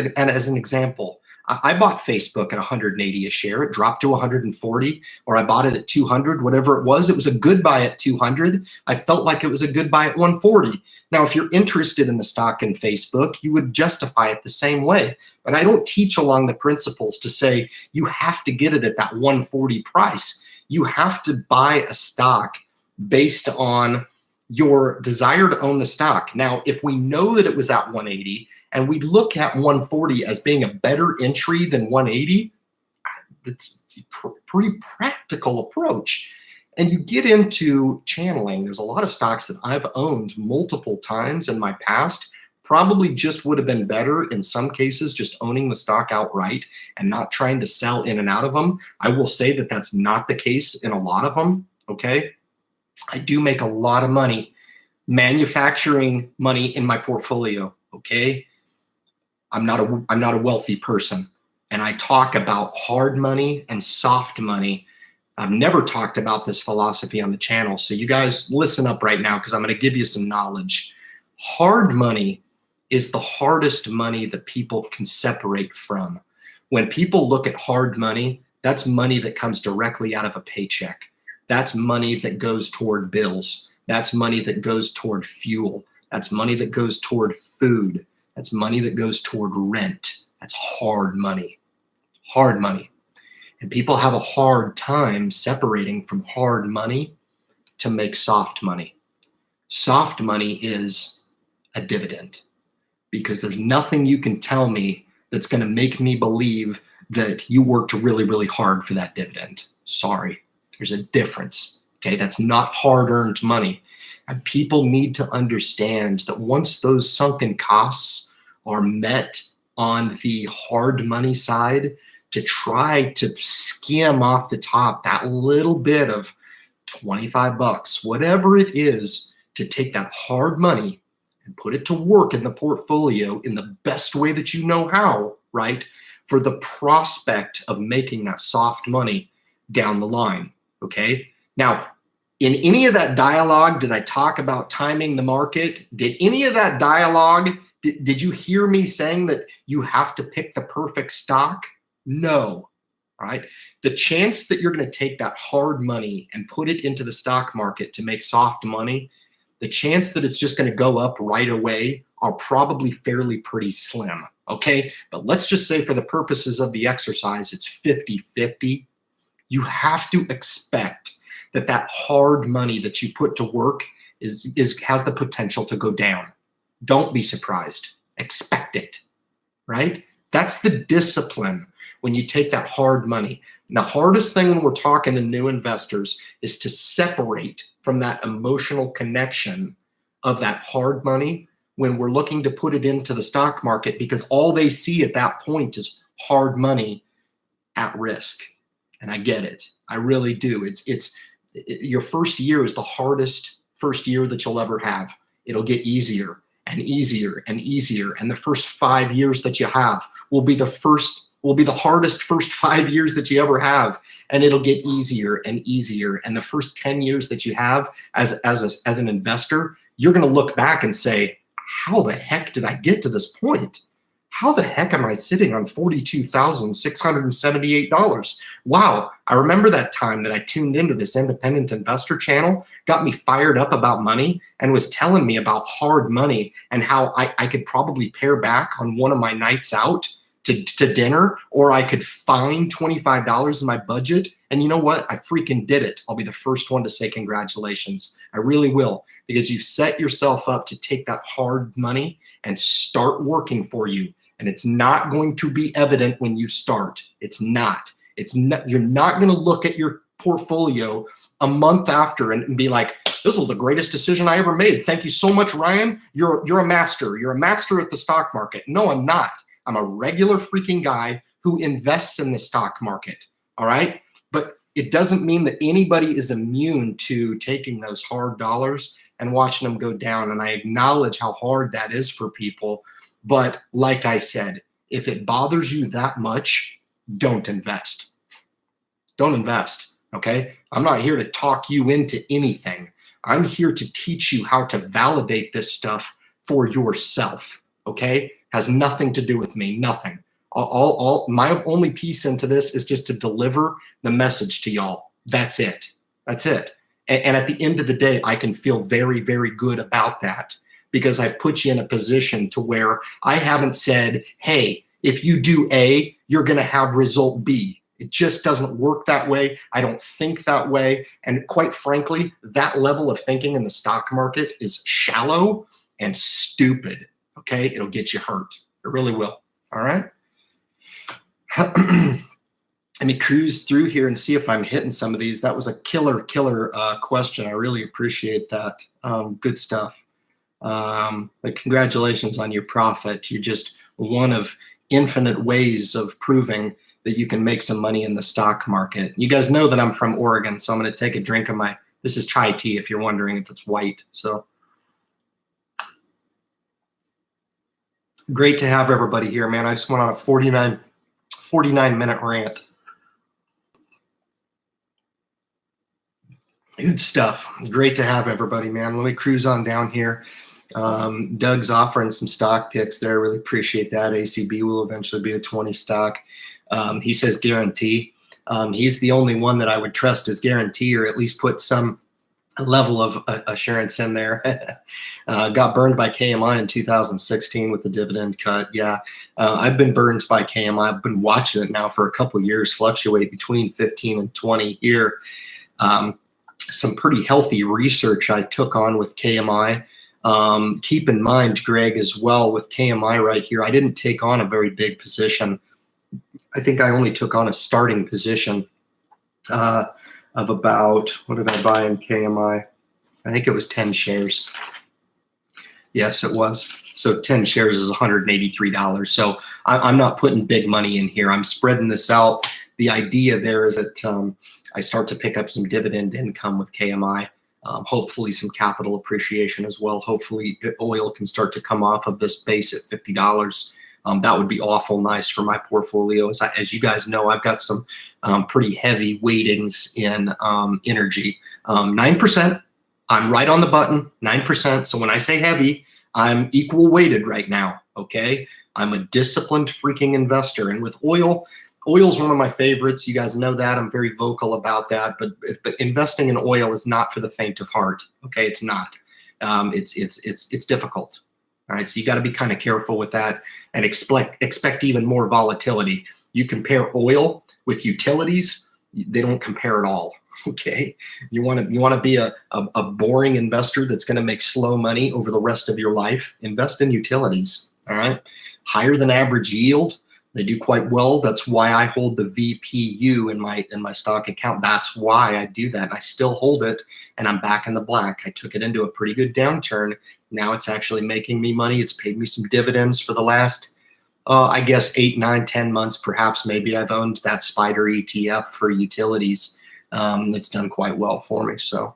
an example. I bought Facebook at 180 a share. It dropped to 140, or I bought it at 200, whatever it was. It was a good buy at 200. I felt like it was a good buy at 140. Now, if you're interested in the stock in Facebook, you would justify it the same way. But I don't teach along the principles to say you have to get it at that 140 price. You have to buy a stock based on your desire to own the stock. Now, if we know that it was at 180 and we look at 140 as being a better entry than 180, it's a pretty practical approach. And you get into channeling. There's a lot of stocks that I've owned multiple times in my past. Probably just would have been better in some cases just owning the stock outright and not trying to sell in and out of them. I will say that that's not the case in a lot of them, okay? I do make a lot of money manufacturing money in my portfolio, okay? I'm not a wealthy person, and I talk about hard money and soft money. I've never talked about this philosophy on the channel, so you guys listen up right now because I'm going to give you some knowledge. Hard money is the hardest money that people can separate from. When people look at hard money, that's money that comes directly out of a paycheck. That's money that goes toward bills. That's money that goes toward fuel. That's money that goes toward food. That's money that goes toward rent. That's hard money. hard money. And people have a hard time separating from hard money to make soft money. Soft money is a dividend, because there's nothing you can tell me that's going to make me believe that you worked really, really hard for that dividend. Sorry, there's a difference. Okay, that's not hard-earned money. And people need to understand that once those sunken costs are met on the hard money side, to try to skim off the top that little bit of 25 bucks, whatever it is, to take that hard money and put it to work in the portfolio in the best way that you know how, right? For the prospect of making that soft money down the line, okay? Now, in any of that dialogue, did I talk about timing the market? Did any of that dialogue, did you hear me saying that you have to pick the perfect stock? No, right? The chance that you're going to take that hard money and put it into the stock market to make soft money, the chance that it's just going to go up right away are probably fairly pretty slim, okay? But let's just say for the purposes of the exercise, it's 50-50. You have to expect that that hard money that you put to work has the potential to go down. Don't be surprised. Expect it, right? That's the discipline when you take that hard money. And the hardest thing when we're talking to new investors is to separate from that emotional connection of that hard money when we're looking to put it into the stock market, because all they see at that point is hard money at risk. And I get it. I really do. Your first year is the hardest first year that you'll ever have. It'll get easier and easier and easier. And the first 5 years that you have will be the hardest first 5 years that you ever have. And it'll get easier and easier. And the first 10 years that you have as an investor, you're going to look back and say, how the heck did I get to this point? How the heck am I sitting on $42,678? Wow, I remember that time that I tuned into this independent investor channel, got me fired up about money, and was telling me about hard money and how I could probably pare back on one of my nights out to dinner, or I could find $25 in my budget. And you know what? I freaking did it. I'll be the first one to say congratulations. I really will, because you've set yourself up to take that hard money and start working for you. And it's not going to be evident when you start. It's not. You're not going to look at your portfolio a month after and be like, this was the greatest decision I ever made. Thank you so much, Ryan. You're a master. You're a master at the stock market. No, I'm not. I'm a regular freaking guy who invests in the stock market. All right. But it doesn't mean that anybody is immune to taking those hard dollars and watching them go down. And I acknowledge how hard that is for people. But like I said, if it bothers you that much, don't invest. Don't invest, okay? I'm not here to talk you into anything. I'm here to teach you how to validate this stuff for yourself, okay? Has nothing to do with me, nothing. My only piece into this is just to deliver the message to y'all. That's it. That's it. And at the end of the day, I can feel very, very good about that, because I've put you in a position to where I haven't said, hey, if you do A, you're going to have result B. It just doesn't work that way. I don't think that way. And quite frankly, that level of thinking in the stock market is shallow and stupid. Okay? It'll get you hurt. It really will. All right? Let me cruise through here and see if I'm hitting some of these. That was a killer question. I really appreciate that. Good stuff. But congratulations on your profit. You're just one of infinite ways of proving that you can make some money in the stock market. You guys know that I'm from Oregon, so I'm going to take a drink of this is chai tea if you're wondering if it's white. So great to have everybody here, man. I just went on a 49-minute rant. Good stuff. Great to have everybody, man. Let me cruise on down here. Doug's offering some stock picks there. Really appreciate that. ACB will eventually be a 20 stock. He says guarantee. He's the only one that I would trust as guarantee, or at least put some level of assurance in there. Got burned by KMI in 2016 with the dividend cut. Yeah, I've been burned by KMI. I've been watching it now for a couple years, fluctuate between 15 and 20 here. Some pretty healthy research I took on with KMI. Keep in mind, Greg, as well, with KMI right here, I didn't take on a very big position. I think I only took on a starting position of about, what did I buy in KMI? I think it was 10 shares. Yes, it was. So 10 shares is $183. So I'm not putting big money in here. I'm spreading this out. The idea there is that I start to pick up some dividend income with KMI. Hopefully some capital appreciation as well. Hopefully oil can start to come off of this base at $50. That would be awful nice for my portfolio. As you guys know, I've got some pretty heavy weightings in energy. 9%, I'm right on the button, 9%. So when I say heavy, I'm equal weighted right now, okay? I'm a disciplined freaking investor. And with oil's one of my favorites. You guys know that. I'm very vocal about that. But investing in oil is not for the faint of heart, okay? It's not. It's difficult. All right, so you got to be kind of careful with that and expect even more volatility. You compare oil with utilities, they don't compare at all. Okay, you want to be a boring investor that's going to make slow money over the rest of your life. Invest in utilities. All right, higher than average yield. They do quite well. That's why I hold the VPU in my stock account. That's why I do that. I still hold it, and I'm back in the black. I took it into a pretty good downturn. Now it's actually making me money. It's paid me some dividends for the last, I guess, 8, 9, 10 months, perhaps. Maybe I've owned that SPDR ETF for utilities. It's done quite well for me. So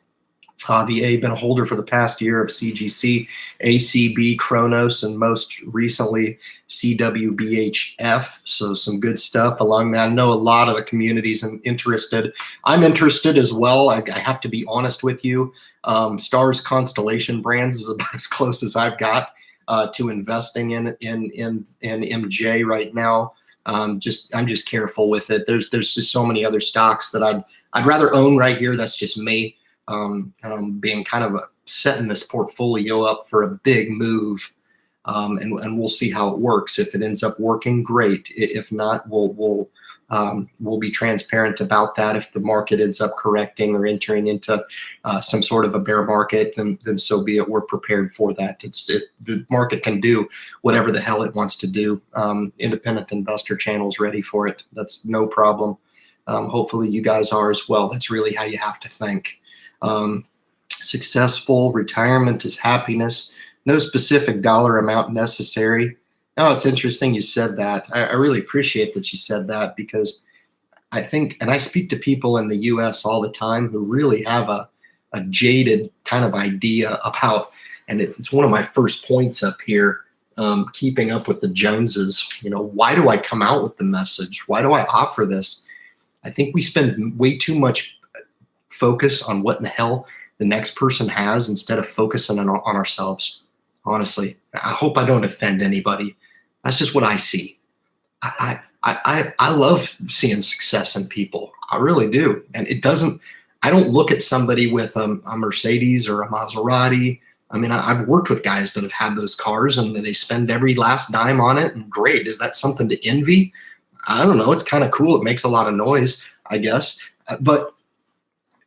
VA, been a holder for the past year of CGC, ACB, Kronos, and most recently CWBHF. So some good stuff along that. I know a lot of the community's interested. I'm interested as well. I have to be honest with you. Stars Constellation Brands is about as close as I've got to investing in MJ right now. I'm just careful with it. There's just so many other stocks that I'd rather own right here. That's just me. Being kind of setting this portfolio up for a big move, and we'll see how it works. If it ends up working, great. If not, we'll be transparent about that. If the market ends up correcting or entering into some sort of a bear market, then so be it. We're prepared for that. The market can do whatever the hell it wants to do. Independent investor channel's ready for it. That's no problem. Hopefully you guys are as well. That's really how you have to think. Successful retirement is happiness. No specific dollar amount necessary. Oh, it's interesting you said that. I really appreciate that you said that, because I think, and I speak to people in the US all the time who really have a jaded kind of idea about, and it's one of my first points up here, keeping up with the Joneses. You know, why do I come out with the message? Why do I offer this? I think we spend way too much focus on what in the hell the next person has instead of focusing on ourselves. Honestly, I hope I don't offend anybody. That's just what I see. I love seeing success in people. I really do. And I don't look at somebody with a Mercedes or a Maserati. I mean, I've worked with guys that have had those cars and they spend every last dime on it, and great. Is that something to envy? I don't know. It's kind of cool. It makes a lot of noise, I guess. But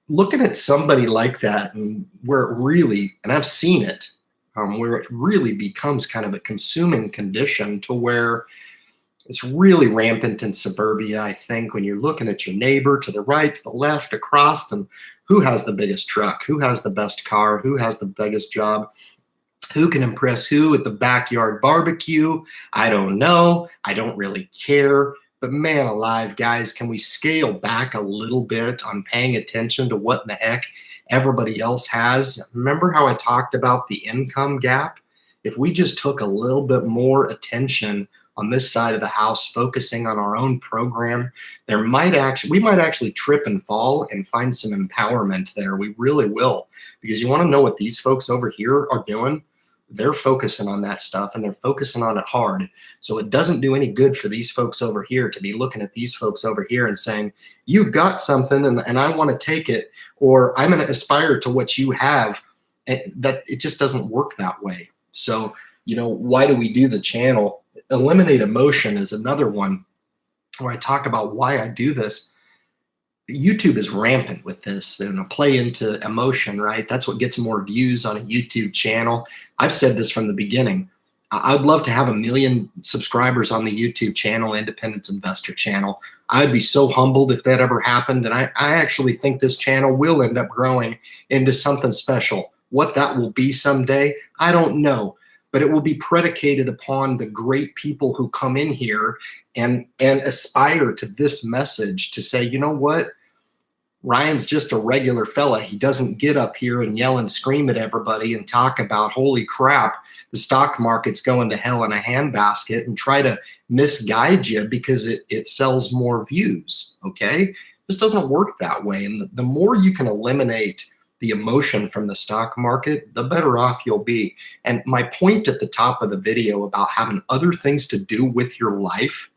looking at somebody like that, and where it really, and I've seen it, where it really becomes kind of a consuming condition to where it's really rampant in suburbia, I think, when you're looking at your neighbor to the right, to the left, across, and who has the biggest truck, who has the best car, who has the biggest job, who can impress who at the backyard barbecue. I don't know. I don't really care. But man alive, guys, can we scale back a little bit on paying attention to what in the heck everybody else has? Remember how I talked about the income gap? If we just took a little bit more attention on this side of the house, focusing on our own program, we might actually trip and fall and find some empowerment there. We really will. Because you want to know what these folks over here are doing? they're focusing on that stuff, and they're focusing on it hard. So it doesn't do any good for these folks over here to be looking at these folks over here and saying, you've got something and I want to take it, or I'm going to aspire to what you have. That it just doesn't work that way. So, why do we do the channel? Eliminate emotion is another one where I talk about why I do this. YouTube is rampant with this and a play into emotion, right? That's what gets more views on a YouTube channel. I've said this from the beginning. I'd love to have 1 million subscribers on the YouTube channel, Independent Investor channel. I'd be so humbled if that ever happened. And I actually think this channel will end up growing into something special. What that will be someday, I don't know. But it will be predicated upon the great people who come in here and aspire to this message to say, you know what? Ryan's just a regular fella. He doesn't get up here and yell and scream at everybody and talk about, holy crap, the stock market's going to hell in a handbasket, and try to misguide you because it sells more views, okay? This doesn't work that way. And the more you can eliminate the emotion from the stock market, the better off you'll be. And my point at the top of the video about having other things to do with your life,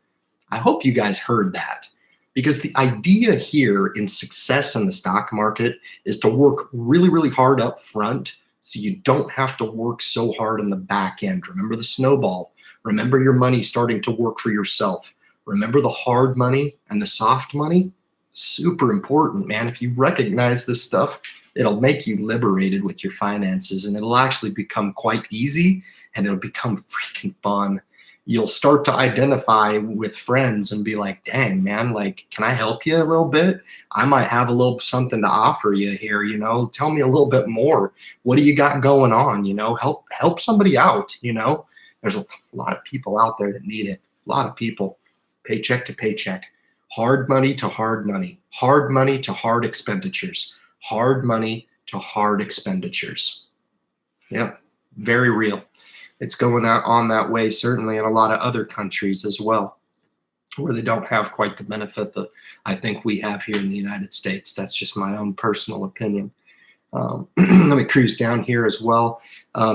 I hope you guys heard that. Because the idea here in success in the stock market is to work really, really hard up front so you don't have to work so hard in the back end. Remember the snowball. Remember your money starting to work for yourself. Remember the hard money and the soft money. Super important, man. If you recognize this stuff, it'll make you liberated with your finances, and it'll actually become quite easy, and it'll become freaking fun. You'll start to identify with friends and be like, dang, man, like, can I help you a little bit? I might have a little something to offer you here, tell me a little bit more. What do you got going on? Help somebody out, There's a lot of people out there that need it. A lot of people, paycheck to paycheck, hard money to hard money, hard money to hard expenditures. Hard money to hard expenditures. Yeah, very real. It's going on that way, certainly in a lot of other countries as well, where they don't have quite the benefit that I think we have here in the United States. That's just my own personal opinion. Let me cruise down here as well.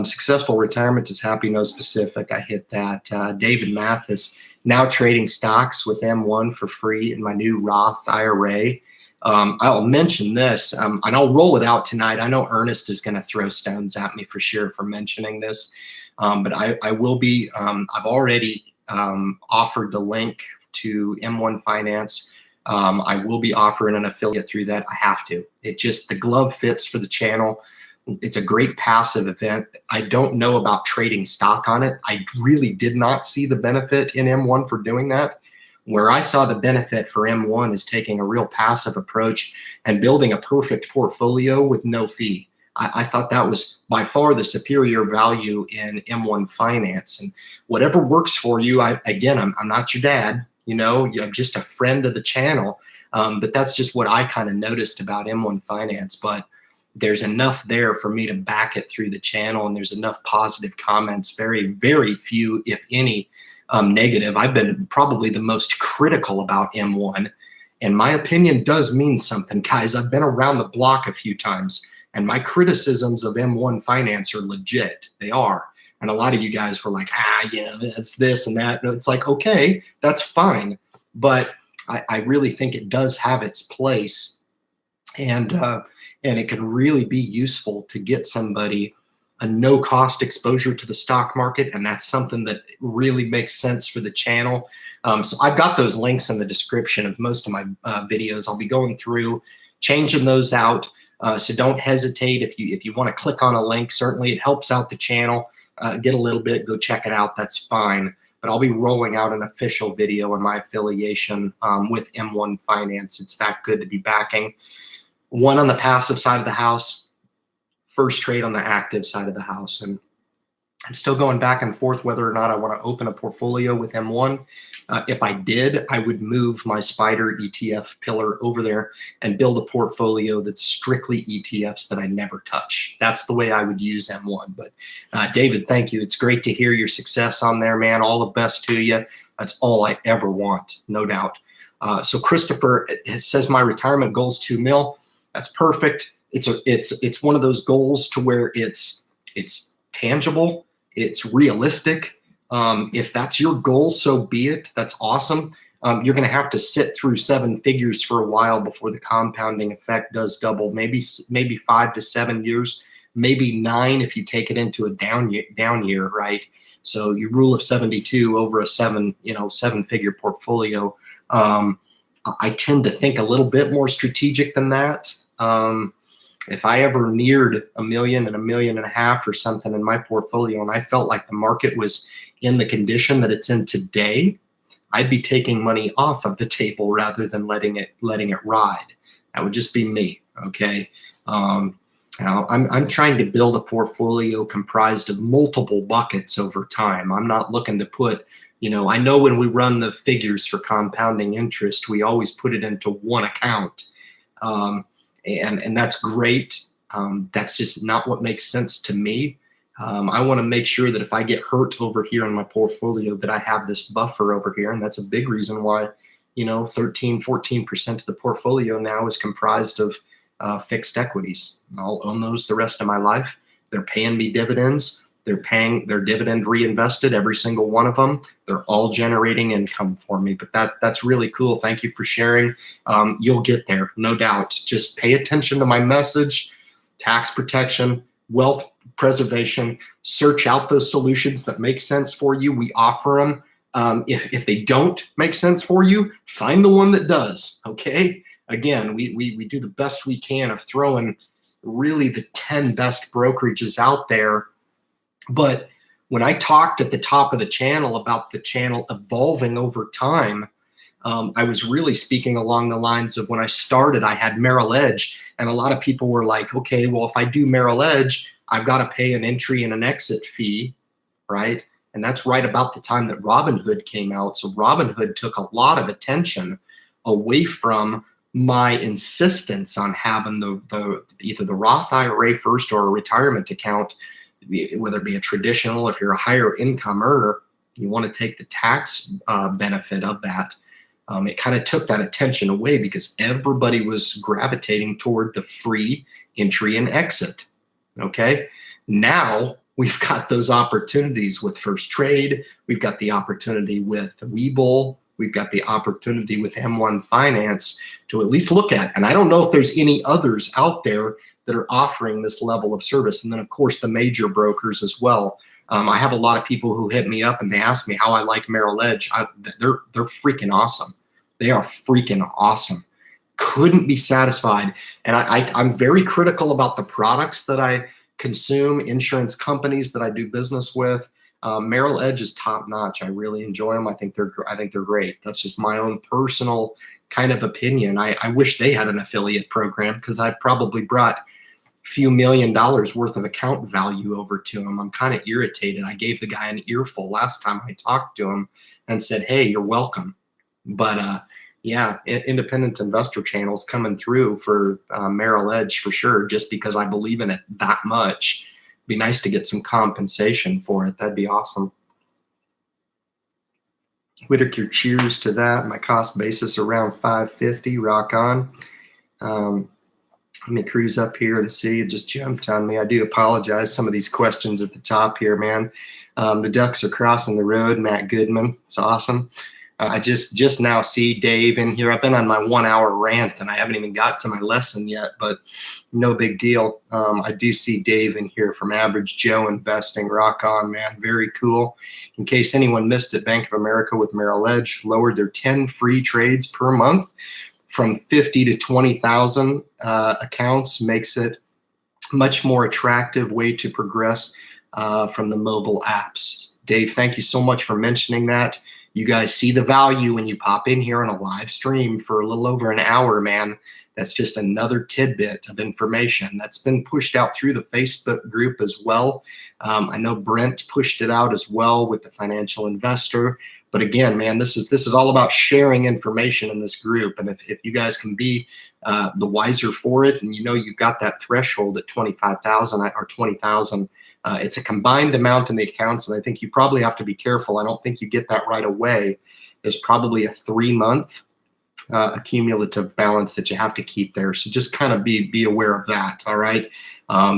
Successful retirement is happy, no specific. I hit that. David Mathis, now trading stocks with M1 for free in my new Roth IRA. I'll mention this, and I'll roll it out tonight. I know Ernest is going to throw stones at me for sure for mentioning this, but I will be, I've already offered the link to M1 Finance. I will be offering an affiliate through that. I have to. The glove fits for the channel. It's a great passive event. I don't know about trading stock on it. I really did not see the benefit in M1 for doing that. Where I saw the benefit for M1 is taking a real passive approach and building a perfect portfolio with no fee. I thought that was by far the superior value in M1 Finance. And whatever works for you, I'm not your dad, I'm just a friend of the channel. But that's just what I kind of noticed about M1 Finance. But there's enough there for me to back it through the channel, and there's enough positive comments, very, very few, if any, negative. I've been probably the most critical about M1, and my opinion does mean something, guys. I've been around the block a few times, and my criticisms of M1 Finance are legit. They are. And a lot of you guys were like, it's this and that. And it's like, okay, that's fine. But I really think it does have its place, and it can really be useful to get somebody a no-cost exposure to the stock market, and that's something that really makes sense for the channel. So I've got those links in the description of most of my videos. I'll be going through, changing those out. So don't hesitate if you want to click on a link. Certainly, it helps out the channel. Get a little bit, go check it out. That's fine. But I'll be rolling out an official video on my affiliation with M1 Finance. It's that good to be backing. One on the passive side of the house, first trade on the active side of the house. And I'm still going back and forth whether or not I want to open a portfolio with M1. If I did, I would move my SPDR ETF pillar over there and build a portfolio that's strictly ETFs that I never touch. That's the way I would use M1. But David, thank you. It's great to hear your success on there, man. All the best to you. That's all I ever want, no doubt. So Christopher, it says my retirement goal is 2 mil. That's perfect. It's one of those goals to where it's tangible. It's realistic. If that's your goal, so be it. That's awesome. You're going to have to sit through 7 figures for a while before the compounding effect does double. Maybe 5 to 7 years, maybe 9 if you take it into a down year, right? So your rule of 72 over a 7-figure portfolio. I tend to think a little bit more strategic than that. If I ever neared $1 million and $1.5 million or something in my portfolio, and I felt like the market was in the condition that it's in today, I'd be taking money off of the table rather than letting it ride. That would just be me. Okay. Now I'm trying to build a portfolio comprised of multiple buckets over time. I'm not looking to put, I know when we run the figures for compounding interest, we always put it into one account. And that's great. That's just not what makes sense to me. I want to make sure that if I get hurt over here in my portfolio, that I have this buffer over here. And that's a big reason why, 13-14% of the portfolio now is comprised of fixed equities. I'll own those the rest of my life. They're paying me dividends. They're paying their dividend reinvested, every single one of them. They're all generating income for me. But that's really cool. Thank you for sharing. You'll get there, no doubt. Just pay attention to my message. Tax protection, wealth preservation. Search out those solutions that make sense for you. We offer them. If they don't make sense for you, find the one that does. Okay. Again, we do the best we can of throwing really the 10 best brokerages out there. But when I talked at the top of the channel about the channel evolving over time, I was really speaking along the lines of when I started, I had Merrill Edge, and a lot of people were like, okay, well, if I do Merrill Edge, I've got to pay an entry and an exit fee, right? And that's right about the time that Robinhood came out. So Robinhood took a lot of attention away from my insistence on having either the Roth IRA first or a retirement account, whether it be a traditional. If you're a higher income earner, you want to take the tax benefit of that. It kind of took that attention away because everybody was gravitating toward the free entry and exit. Okay. Now we've got those opportunities with First Trade. We've got the opportunity with Webull. We've got the opportunity with M1 Finance to at least look at. And I don't know if there's any others out there that are offering this level of service. And then, of course, the major brokers as well. I have a lot of people who hit me up and they ask me how I like Merrill Edge. They're freaking awesome. They are freaking awesome. Couldn't be satisfied. And I'm very critical about the products that I consume, insurance companies that I do business with. Merrill Edge is top notch. I really enjoy them. I think they're great. That's just my own personal kind of opinion. I wish they had an affiliate program because I've probably brought a few $1 million worth of account value over to them. I'm kind of irritated. I gave the guy an earful last time I talked to him and said, hey, you're welcome. But yeah, independent investor channels coming through for Merrill Edge for sure, just because I believe in it that much. Be nice to get some compensation for it. That'd be awesome. Whitaker, cheers to that. My cost basis around 550. Rock on. Let me cruise up here and see. It just jumped on me. I do apologize. Some of these questions at the top here, man. The ducks are crossing the road. Matt Goodman. It's awesome. I just now see Dave in here. I've been on my 1 hour rant and I haven't even got to my lesson yet, but no big deal. I do see Dave in here from Average Joe Investing. Rock on, man. Very cool. In case anyone missed it, Bank of America with Merrill Edge lowered their 10 free trades per month from 50 to 20,000 accounts. Makes it much more attractive way to progress from the mobile apps. Dave, thank you so much for mentioning that. You guys see the value when you pop in here on a live stream for a little over an hour, man. That's just another tidbit of information that's been pushed out through the Facebook group as well. I know Brent pushed it out as well with the financial investor. But again, man, this is all about sharing information in this group. And if you guys can be the wiser for it, and you've got that threshold at 25,000 or 20,000, it's a combined amount in the accounts, and I think you probably have to be careful. I don't think you get that right away. There's probably a 3-month a cumulative balance that you have to keep there. So just kind of be aware of that. All right.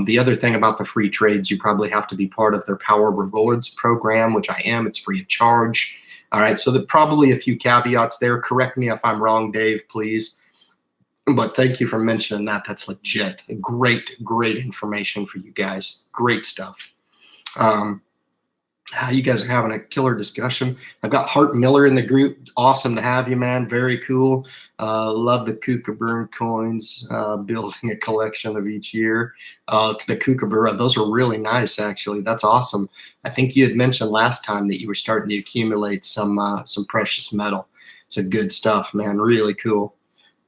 The other thing about the free trades, you probably have to be part of their Power Rewards program, which I am. It's free of charge. All right. So there probably a few caveats there. Correct me if I'm wrong, Dave, please. But thank you for mentioning that. That's legit. Great information for you guys. Great stuff. You guys are having a killer discussion. I've got Hart Miller in the group. Awesome to have you, man. Very cool. Love the Kookaburra coins. Building a collection of each year. The Kookaburra, those are really nice, actually. That's awesome. I think you had mentioned last time that you were starting to accumulate some precious metal. It's good stuff, man. Really cool.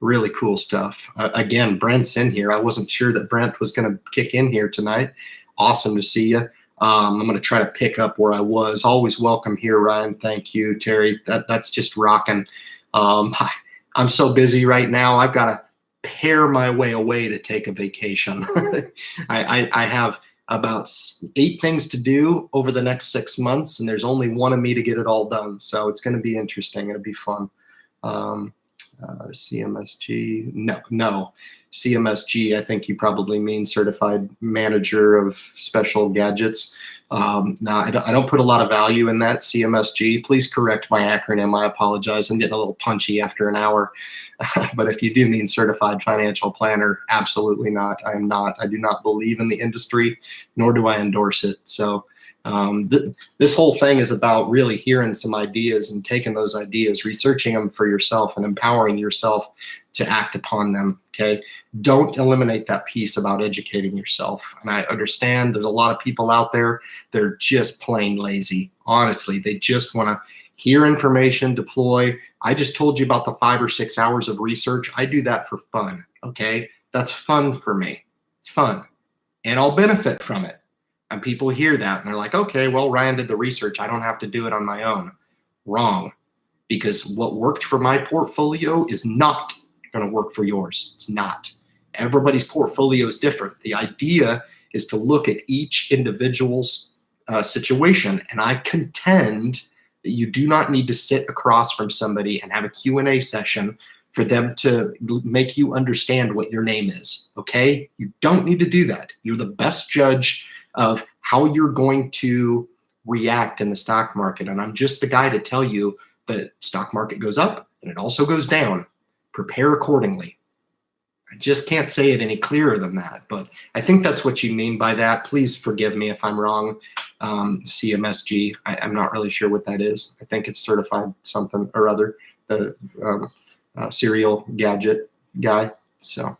Really cool stuff. Again, Brent's in here. I wasn't sure that Brent was going to kick in here tonight. Awesome to see you. I'm going to try to pick up where I was. Always welcome here, Ryan. Thank you, Terry. That's just rocking. I'm so busy right now. I've got to pare my way away to take a vacation. I have about 8 things to do over the next 6 months, and there's only one of me to get it all done. So it's going to be interesting. It'll be fun. CMSG, no. CMSG, I think you probably mean Certified Manager of Special Gadgets. No, I don't put a lot of value in that, CMSG. Please correct my acronym. I apologize. I'm getting a little punchy after an hour. But if you do mean Certified Financial Planner, absolutely not. I am not. I do not believe in the industry, nor do I endorse it. So this whole thing is about really hearing some ideas and taking those ideas, researching them for yourself, and empowering yourself to act upon them. Okay. Don't eliminate that piece about educating yourself. And I understand there's a lot of people out there, they're just plain lazy. Honestly, they just want to hear information, deploy. I just told you about the 5 or 6 hours of research. I do that for fun. Okay. That's fun for me. It's fun. And I'll benefit from it. And people hear that and they're like, okay, well, Ryan did the research. I don't have to do it on my own. Wrong. Because what worked for my portfolio is not going to work for yours. It's not. Everybody's portfolio is different. The idea is to look at each individual's situation. And I contend that you do not need to sit across from somebody and have a Q&A session for them to make you understand what your name is. Okay? You don't need to do that. You're the best judge of how you're going to react in the stock market. And I'm just the guy to tell you that stock market goes up and it also goes down. Prepare accordingly. I just can't say it any clearer than that, but I think that's what you mean by that. Please forgive me if I'm wrong. CMSG, I'm not really sure what that is. I think it's certified something or other, the serial gadget guy. So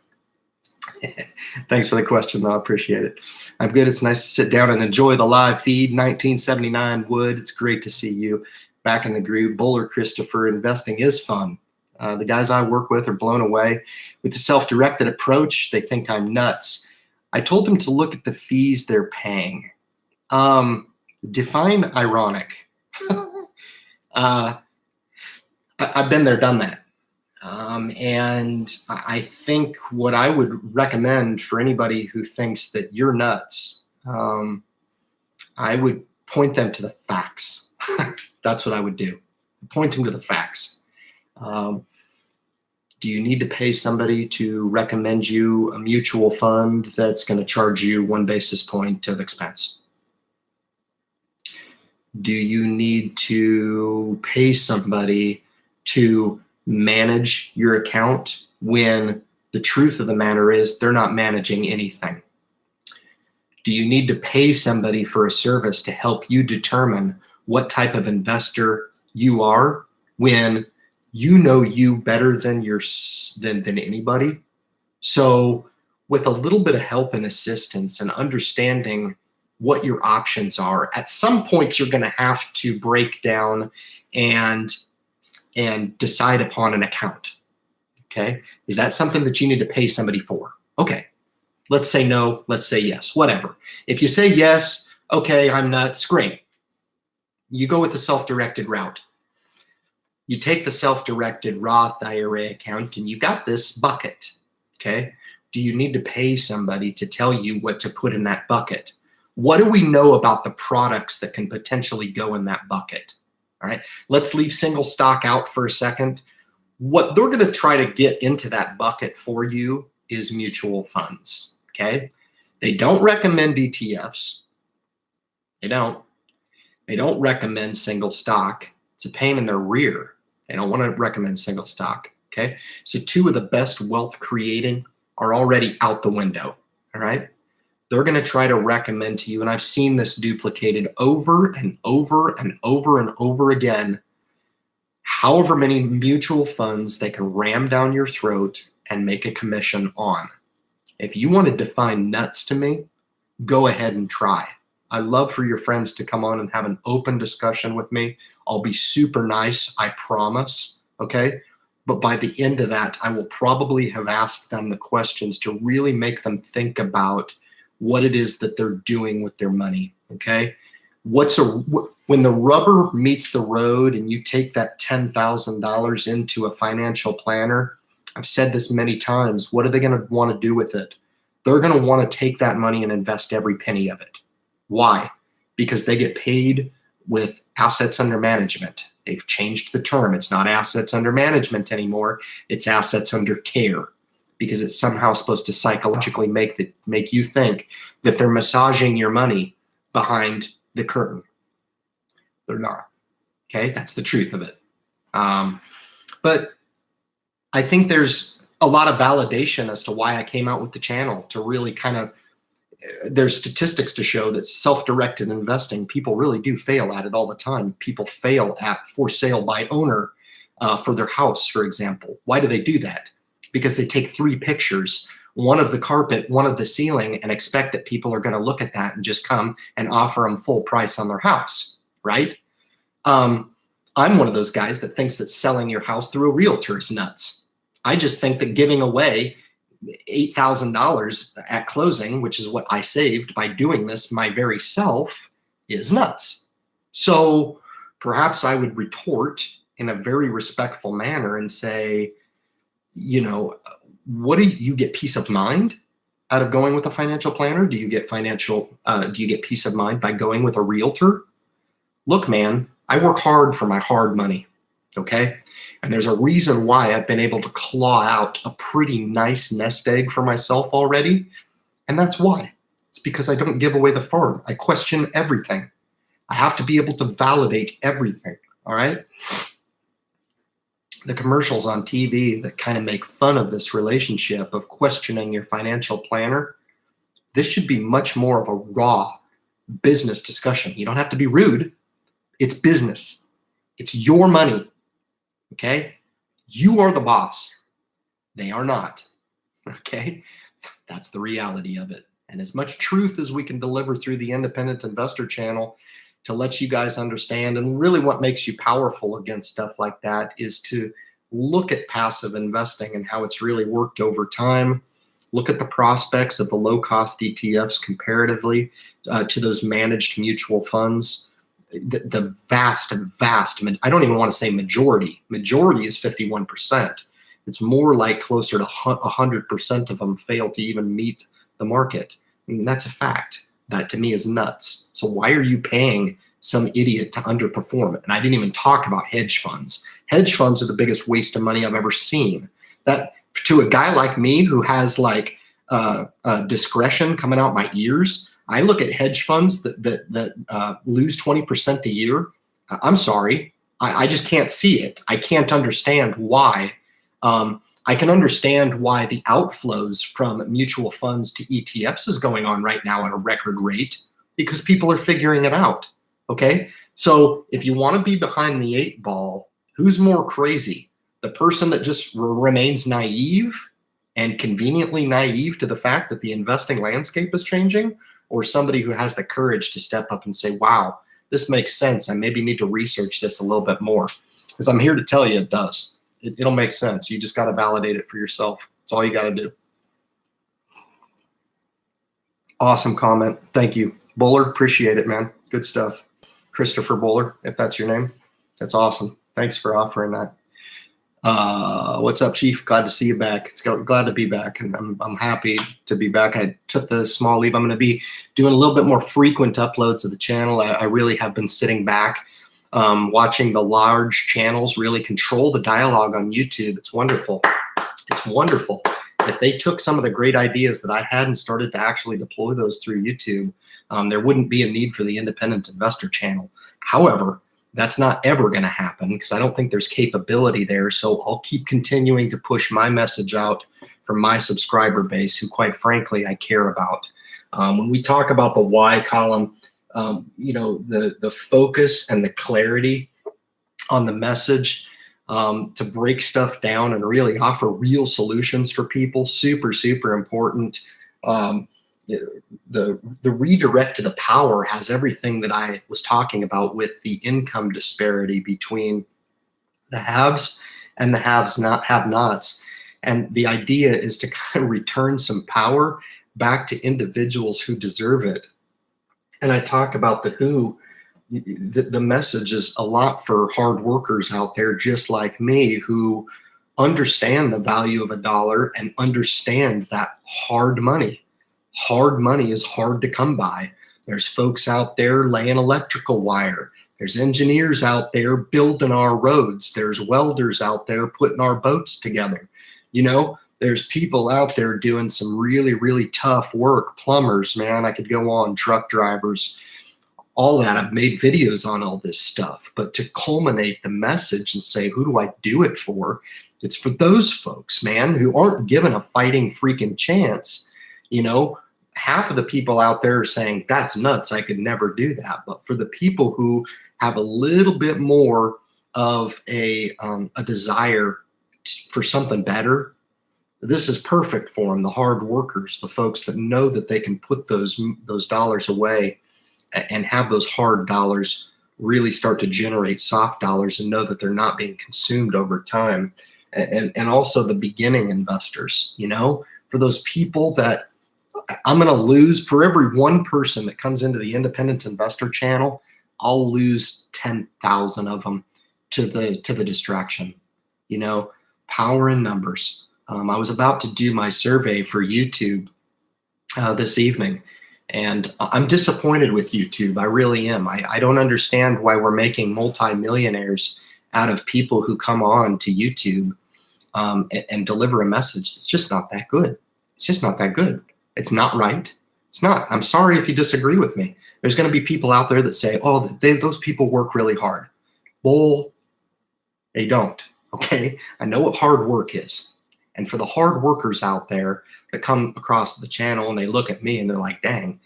thanks for the question, though. I appreciate it. I'm good. It's nice to sit down and enjoy the live feed. 1979 Wood, it's great to see you back in the group. Bowler Christopher, investing is fun. The guys I work with are blown away with the self-directed approach. They think I'm nuts. I told them to look at the fees they're paying. Define ironic. I've been there, done that. And I think what I would recommend for anybody who thinks that you're nuts, I would point them to the facts. That's what I would do. Point them to the facts. Do you need to pay somebody to recommend you a mutual fund that's going to charge you 1 basis point of expense? Do you need to pay somebody to manage your account when the truth of the matter is they're not managing anything? Do you need to pay somebody for a service to help you determine what type of investor you are when you know you better than than anybody? So with a little bit of help and assistance and understanding what your options are, at some point you're going to have to break down and decide upon an account. Okay. Is that something that you need to pay somebody for? Okay. Let's say no. Let's say yes. Whatever. If you say yes, okay, I'm nuts. Great. You go with the self-directed route. You take the self-directed Roth IRA account and you got this bucket. Okay. Do you need to pay somebody to tell you what to put in that bucket? What do we know about the products that can potentially go in that bucket? All right. Let's leave single stock out for a second. What they're going to try to get into that bucket for you is mutual funds, okay? They don't recommend ETFs. They don't. They don't recommend single stock. It's a pain in their rear. They don't want to recommend single stock, okay? So two of the best wealth creating are already out the window, all right? They're going to try to recommend to you, and I've seen this duplicated over and over and over and over again, however many mutual funds they can ram down your throat and make a commission on. If you want to define nuts to me, go ahead and try. I love for your friends to come on and have an open discussion with me. I'll be super nice, I promise, okay? But by the end of that, I will probably have asked them the questions to really make them think about what it is that they're doing with their money, okay? When the rubber meets the road and you take that $10,000 into a financial planner, I've said this many times, what are they going to want to do with it? They're going to want to take that money and invest every penny of it. Why? Because they get paid with assets under management. They've changed the term. It's not assets under management anymore. It's assets under care, because it's somehow supposed to psychologically make you think that they're massaging your money behind the curtain. They're not. Okay, that's the truth of it. But I think there's a lot of validation as to why I came out with the channel, to really kind of, there's statistics to show that self-directed investing, people really do fail at it all the time. People fail at for sale by owner for their house, for example. Why do they do that? Because they take 3 pictures, one of the carpet, one of the ceiling, and expect that people are going to look at that and just come and offer them full price on their house, right? I'm one of those guys that thinks that selling your house through a realtor is nuts. I just think that giving away $8,000 at closing, which is what I saved by doing this my very self, is nuts. So perhaps I would retort in a very respectful manner and say, you know, what do you get peace of mind out of going with a financial planner? Do you get peace of mind by going with a realtor? Look, man, I work hard for my hard money, okay? And there's a reason why I've been able to claw out a pretty nice nest egg for myself already. And that's why. It's because I don't give away the farm. I question everything. I have to be able to validate everything, all right? The commercials on TV that kind of make fun of this relationship of questioning your financial planner, this should be much more of a raw business discussion. You don't have to be rude. It's business. It's your money. Okay? You are the boss. They are not. Okay? That's the reality of it. And as much truth as we can deliver through the Independent Investor channel to let you guys understand, and really what makes you powerful against stuff like that is to look at passive investing and how it's really worked over time. Look at the prospects of the low-cost ETFs comparatively to those managed mutual funds. The vast, I don't even want to say majority is 51%. It's more like closer to 100% of them fail to even meet the market. I mean, that's a fact. That to me is nuts. So why are you paying some idiot to underperform? And I didn't even talk about hedge funds. Hedge funds are the biggest waste of money I've ever seen. That to a guy like me who has like discretion coming out my ears, I look at hedge funds that lose 20% a year. I'm sorry, I just can't see it. I can't understand why. I can understand why the outflows from mutual funds to ETFs is going on right now at a record rate, because people are figuring it out, okay? So if you want to be behind the 8 ball, who's more crazy? The person that just remains naive and conveniently naive to the fact that the investing landscape is changing, or somebody who has the courage to step up and say, wow, this makes sense. I maybe need to research this a little bit more, because I'm here to tell you it does. It'll make sense. You just got to validate it for yourself. That's all you got to do. Awesome comment. Thank you. Buller, appreciate it, man. Good stuff. Christopher Buller, if that's your name. That's awesome. Thanks for offering that. What's up, Chief? Glad to see you back. Glad to be back, and I'm happy to be back. I took the small leave. I'm going to be doing a little bit more frequent uploads of the channel. I really have been sitting back. watching the large channels really control the dialogue on YouTube. It's wonderful. It's wonderful. If they took some of the great ideas that I had and started to actually deploy those through YouTube, there wouldn't be a need for the independent investor channel. However, that's not ever going to happen because I don't think there's capability there. So I'll keep continuing to push my message out from my subscriber base, who quite frankly I care about. When we talk about the why column, you know, the focus and the clarity on the message, to break stuff down and really offer real solutions for people, super, super important. The redirect to the power has everything that I was talking about with the income disparity between the haves and the have-nots. And the idea is to kind of return some power back to individuals who deserve it. And I talk about the who. The message is a lot for hard workers out there just like me, who understand the value of a dollar and understand that hard money is hard to come by. There's folks out there laying electrical wire. There's engineers out there building our roads. There's welders out there putting our boats together. You know, there's people out there doing some really, really tough work. Plumbers, man, I could go on, truck drivers, all that. I've made videos on all this stuff, but to culminate the message and say, who do I do it for? It's for those folks, man, who aren't given a fighting freaking chance. You know, half of the people out there are saying, that's nuts, I could never do that. But for the people who have a little bit more of a desire for something better, this is perfect for them. The hard workers, the folks that know that they can put those dollars away and have those hard dollars really start to generate soft dollars and know that they're not being consumed over time. And also the beginning investors, you know, for those people that I'm going to lose, for every one person that comes into the independent investor channel, I'll lose 10,000 of them to the distraction. You know, power in numbers. I was about to do my survey for YouTube this evening, and I'm disappointed with YouTube. I really am. I don't understand why we're making multimillionaires out of people who come on to YouTube and deliver a message that's just not that good. It's just not that good. It's not right. It's not. I'm sorry if you disagree with me. There's going to be people out there that say, oh, those people work really hard. Bull, they don't. Okay? I know what hard work is. And for the hard workers out there that come across the channel and they look at me and they're like, dang,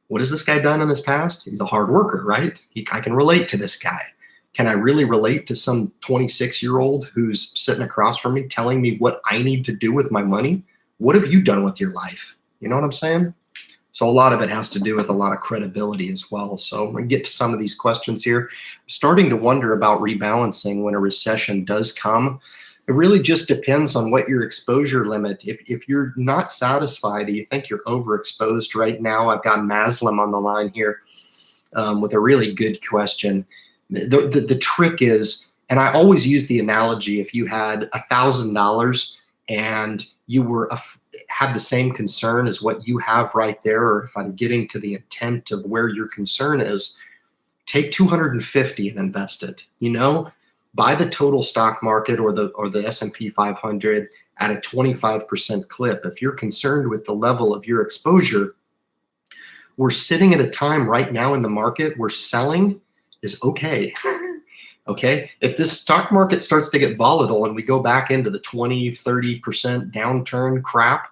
what has this guy done in his past? He's a hard worker, right? I can relate to this guy. Can I really relate to some 26-year-old who's sitting across from me telling me what I need to do with my money? What have you done with your life? You know what I'm saying? So a lot of it has to do with a lot of credibility as well. So I'm going to get to some of these questions here. I'm starting to wonder about rebalancing when a recession does come. It really just depends on what your exposure limit. If you're not satisfied, you think you're overexposed right now. I've got Maslam on the line here with a really good question. The trick is, and I always use the analogy, if you had $1,000 and you had the same concern as what you have right there, or if I'm getting to the intent of where your concern is, take 250 and invest it. You know, buy the total stock market or the S&P 500 at a 25% clip. If you're concerned with the level of your exposure, we're sitting at a time right now in the market where selling is okay. Okay, if this stock market starts to get volatile and we go back into the 20-30% downturn crap,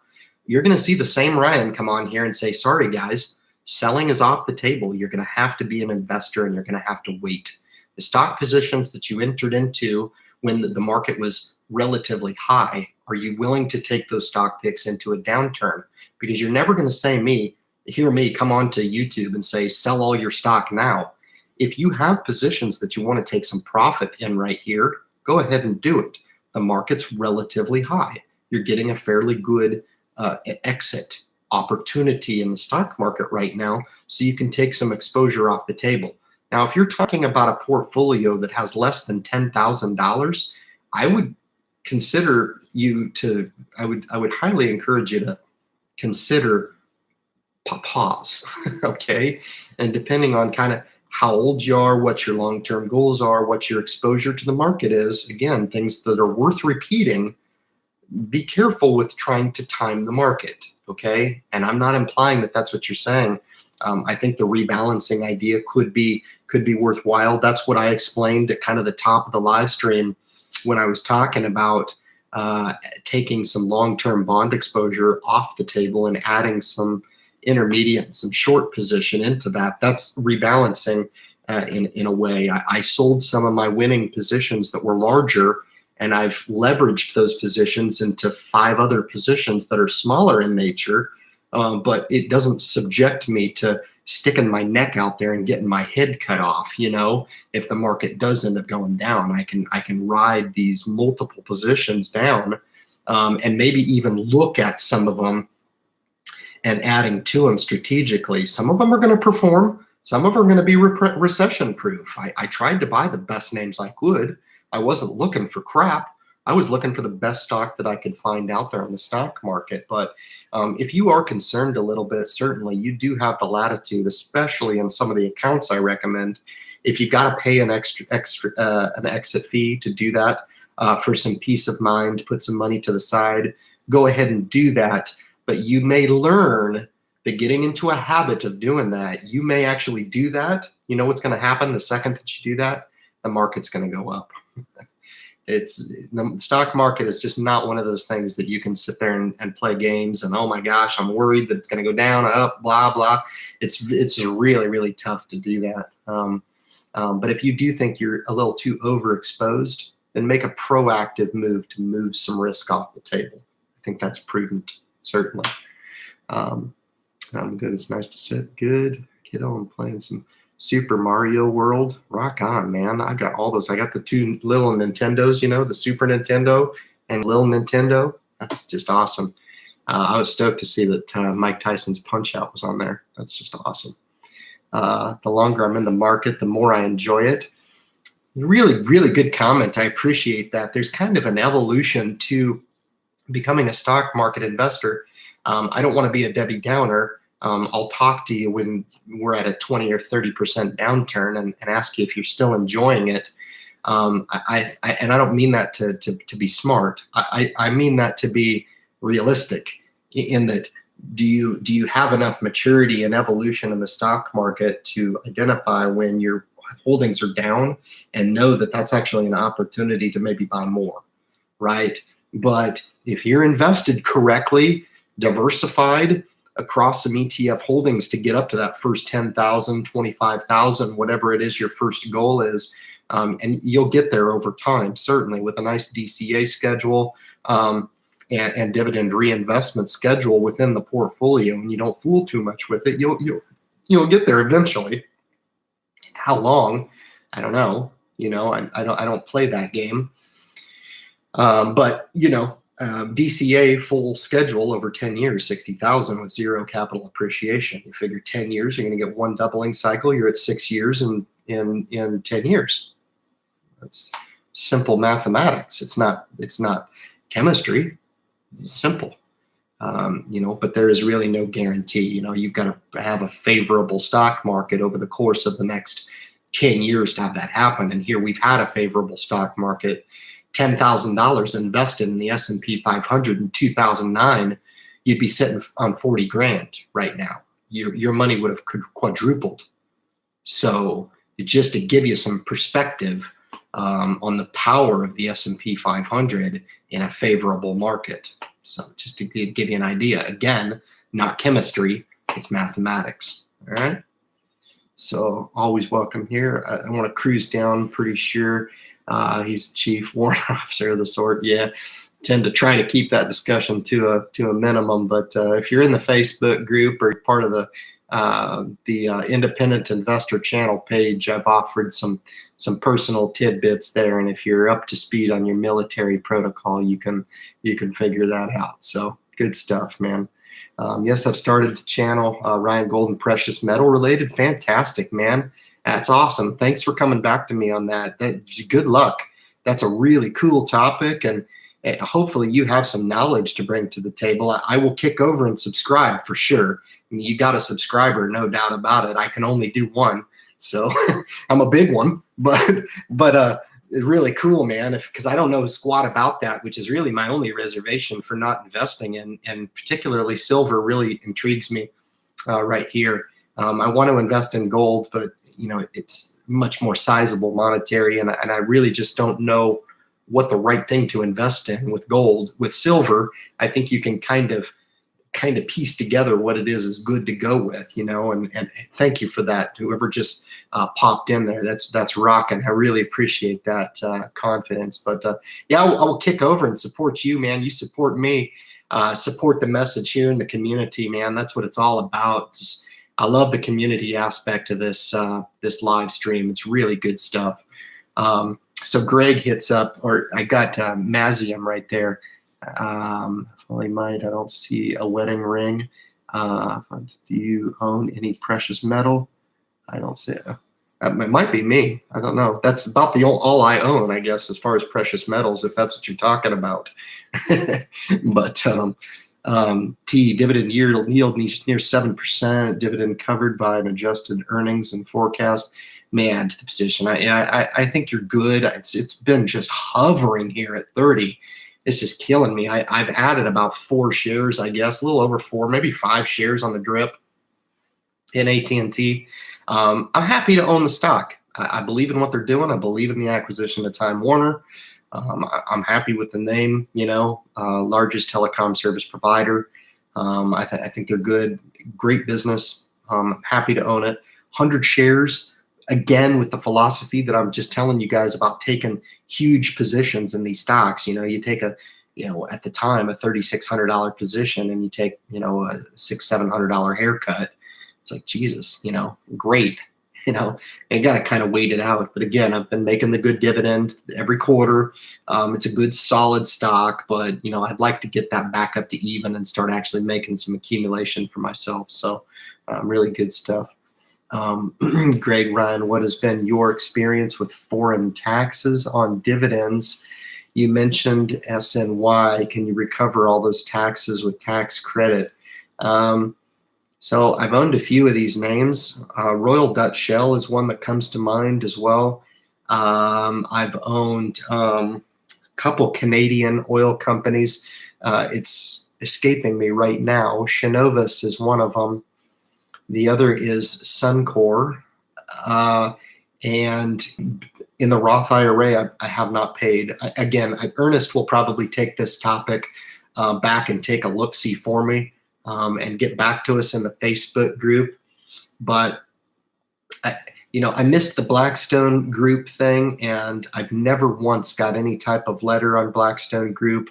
you're going to see the same Ryan come on here and say, sorry guys, selling is off the table. You're going to have to be an investor and you're going to have to wait. The stock positions that you entered into when the market was relatively high, are you willing to take those stock picks into a downturn? Because you're never going to hear me come on to YouTube and say, sell all your stock now. If you have positions that you want to take some profit in right here, go ahead and do it. The market's relatively high. You're getting a fairly good exit opportunity in the stock market right now, so you can take some exposure off the table. Now, if you're talking about a portfolio that has less than $10,000, I would consider I would highly encourage you to consider pause, okay? And depending on kind of how old you are, what your long-term goals are, what your exposure to the market is. Again, things that are worth repeating. Be careful with trying to time the market, okay? And I'm not implying that that's what you're saying. I think the rebalancing idea could be worthwhile. That's what I explained at kind of the top of the live stream when I was talking about taking some long-term bond exposure off the table and adding some intermediate and some short position into that. That's rebalancing in a way. I sold some of my winning positions that were larger, and I've leveraged those positions into 5 other positions that are smaller in nature, but it doesn't subject me to sticking my neck out there and getting my head cut off. You know, if the market does end up going down, I can ride these multiple positions down, and maybe even look at some of them and adding to them strategically. Some of them are going to perform. Some of them are going to be recession proof. I tried to buy the best names I could. I wasn't looking for crap. I was looking for the best stock that I could find out there on the stock market. But if you are concerned a little bit, certainly you do have the latitude, especially in some of the accounts I recommend. If you got to pay an exit fee to do that for some peace of mind, put some money to the side, go ahead and do that. But you may learn that getting into a habit of doing that, you may actually do that. You know what's going to happen the second that you do that? The market's going to go up. The stock market is just not one of those things that you can sit there and play games and, oh my gosh, I'm worried that it's going to go down, up, blah, blah. It's really, really tough to do that. But if you do think you're a little too overexposed, then make a proactive move to move some risk off the table. I think that's prudent, certainly. I'm good. It's nice to sit. Good. Kiddo, I'm playing some Super Mario World. Rock on, man. I got all those. I got the 2 little Nintendos, you know, the Super Nintendo and little Nintendo. That's just awesome. I was stoked to see that Mike Tyson's Punch-Out was on there. That's just awesome. The longer I'm in the market, the more I enjoy it. Really, really good comment. I appreciate that. There's kind of an evolution to becoming a stock market investor. I don't want to be a Debbie Downer. I'll talk to you when we're at a 20 or 30% downturn and ask you if you're still enjoying it. And I don't mean that to be smart. I mean that to be realistic in that do you have enough maturity and evolution in the stock market to identify when your holdings are down and know that that's actually an opportunity to maybe buy more, right? But if you're invested correctly, diversified across some ETF holdings to get up to that first 10,000, 25,000, whatever it is your first goal is, and you'll get there over time, certainly with a nice DCA schedule and dividend reinvestment schedule within the portfolio, and you don't fool too much with it, you'll get there eventually. How long? I don't know. You know, I don't play that game. But you know, DCA full schedule over 10 years, 60,000 with 0 capital appreciation. You figure 10 years, you're going to get 1 doubling cycle. You're at 6 years in 10 years. That's simple mathematics. It's not chemistry. It's simple. You know, but there is really no guarantee. You know, you've got to have a favorable stock market over the course of the next 10 years to have that happen. And here we've had a favorable stock market. $10,000 invested in the S&P 500 in 2009, you'd be sitting on 40 grand right now. Your money would have quadrupled. So just to give you some perspective on the power of the S&P 500 in a favorable market. So just to give you an idea, again, not chemistry, it's mathematics. All right. So always welcome here. I want to cruise down, pretty sure. He's chief warrant officer of the sort. Yeah, tend to try to keep that discussion to a minimum. But if you're in the Facebook group or part of the independent investor channel page, I've offered some personal tidbits there. And if you're up to speed on your military protocol, you can figure that out. So good stuff, man. Yes, I've started the channel, Ryan Golden, precious metal related. Fantastic, man. That's awesome. Thanks for coming back to me on that. Good luck. That's a really cool topic, and hopefully you have some knowledge to bring to the table. I will kick over and subscribe for sure. I mean, you got a subscriber, no doubt about it. I can only do one, So I'm a big one, but it's really cool, man. Because I don't know squat about that, which is really my only reservation for not investing in, and particularly silver really intrigues me right here. I want to invest in gold, but it's much more sizable monetary, and I really just don't know what the right thing to invest in with gold. With silver, I think you can kind of piece together what it is good to go with, and thank you for that. Whoever just popped in there, that's rocking. I really appreciate that confidence. But yeah, I'll kick over and support you, man. You support me, support the message here in the community, man. That's what it's all about. I love the community aspect of this live stream. It's really good stuff. So Greg hits up, or I got Mazium right there. I don't see a wedding ring. Do you own any precious metal? I don't see it. It might be me. I don't know. That's about all I own, I guess, as far as precious metals, if that's what you're talking about. But dividend yield near 7%, dividend covered by an adjusted earnings and forecast. May add to the position. I think you're good. It's been just hovering here at 30. It's just killing me. I've added about 4 shares, I guess, a little over 4, maybe 5 shares on the drip in AT&T. I'm happy to own the stock. I believe in what they're doing. I believe in the acquisition of Time Warner. I'm happy with the name, largest telecom service provider. I think they're good, great business. Happy to own it. 100 shares. Again, with the philosophy that I'm just telling you guys about taking huge positions in these stocks. You take at the time, a $3,600 position, and you take, a $600-700 haircut. It's like, Jesus, great. You got to kind of wait it out. But again, I've been making the good dividend every quarter. It's a good, solid stock, but, I'd like to get that back up to even and start actually making some accumulation for myself. So really good stuff. Greg, Ryan, what has been your experience with foreign taxes on dividends? You mentioned SNY. Can you recover all those taxes with tax credit? So I've owned a few of these names. Royal Dutch Shell is one that comes to mind as well. I've owned a couple Canadian oil companies. It's escaping me right now. Cenovus is one of them. The other is Suncor. And in the Roth IRA, I have not paid. Again, Ernest will probably take this topic back and take a look-see for me and get back to us in the Facebook group. But, I missed the Blackstone group thing, and I've never once got any type of letter on Blackstone group